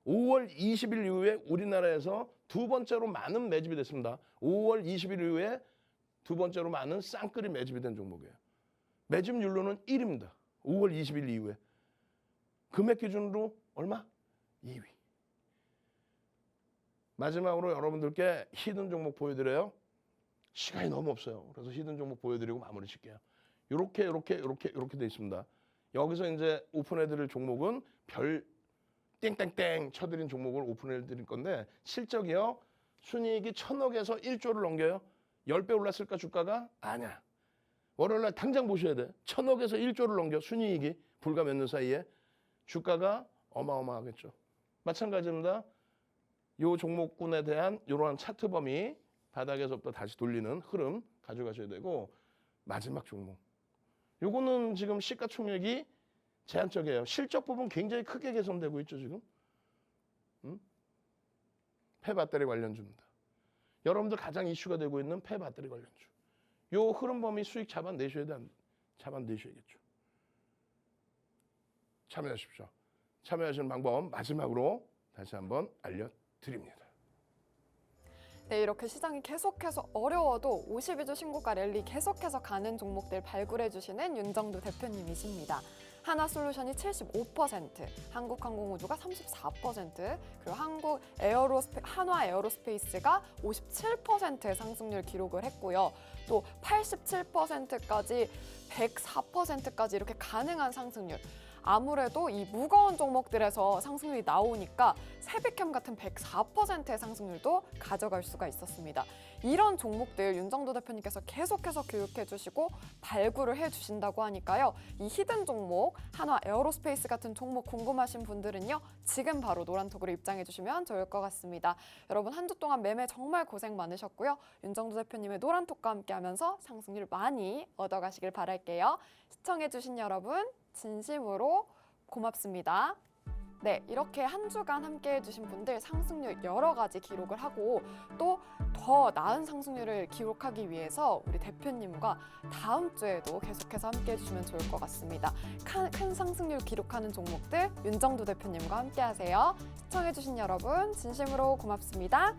5월 20일 이후에 우리나라에서 두 번째로 많은 매집이 됐습니다. 5월 20일 이후에 두 번째로 많은 쌍끌이 매집이 된 종목이에요. 매집률로는 1위입니다. 5월 20일 이후에. 금액 기준으로 얼마? 2위. 마지막으로 여러분들께 히든 종목 보여드려요. 시간이 너무 없어요. 그래서 히든 종목 보여드리고 마무리 칠게요. 이렇게 돼 있습니다. 여기서 이제 오픈해드릴 종목은 별 땡땡땡 쳐드린 종목을 오픈해드릴 건데 실적이요. 순이익이 1,000억에서 1조를 넘겨요. 10배 올랐을까 주가가? 아니야. 월요일날 당장 보셔야 돼. 1,000억에서 1조를 넘겨 순이익이 불과 몇 년 사이에 주가가 어마어마하겠죠. 마찬가지입니다. 이 종목군에 대한 이러한 차트 범위 바닥에서부터 다시 돌리는 흐름 가져가셔야 되고 마지막 종목. 요거는 지금 시가총액이 제한적이에요. 실적 부분 굉장히 크게 개선되고 있죠 지금. 폐배터리 관련주입니다. 여러분들 가장 이슈가 되고 있는 폐배터리 관련주. 요 흐름 범위 수익 잡아내셔야겠죠. 참여하십시오. 참여하시는 방법 마지막으로 다시 한번 알려드립니다. 네, 이렇게 시장이 계속해서 어려워도 52주 신고가 랠리 계속해서 가는 종목들 발굴해 주시는 윤정도 대표님이십니다. 하나솔루션이 75%, 한국항공우주가 34%, 그리고 한화 에어로스페이스가 57%의 상승률 기록을 했고요. 또 87%까지 104%까지 이렇게 가능한 상승률. 아무래도 이 무거운 종목들에서 상승률이 나오니까 세비캠 같은 104%의 상승률도 가져갈 수가 있었습니다. 이런 종목들 윤정도 대표님께서 계속해서 교육해 주시고 발굴을 해 주신다고 하니까요. 이 히든 종목, 한화 에어로스페이스 같은 종목 궁금하신 분들은요. 지금 바로 노란톡으로 입장해 주시면 좋을 것 같습니다. 여러분 한 주 동안 매매 정말 고생 많으셨고요. 윤정도 대표님의 노란톡과 함께 하면서 상승률 많이 얻어가시길 바랄게요. 시청해 주신 여러분 진심으로 고맙습니다. 네, 이렇게 한 주간 함께 해주신 분들 상승률 여러 가지 기록을 하고 또 더 나은 상승률을 기록하기 위해서 우리 대표님과 다음 주에도 계속해서 함께 해주시면 좋을 것 같습니다. 큰 상승률 기록하는 종목들 윤정도 대표님과 함께 하세요. 시청해주신 여러분 진심으로 고맙습니다.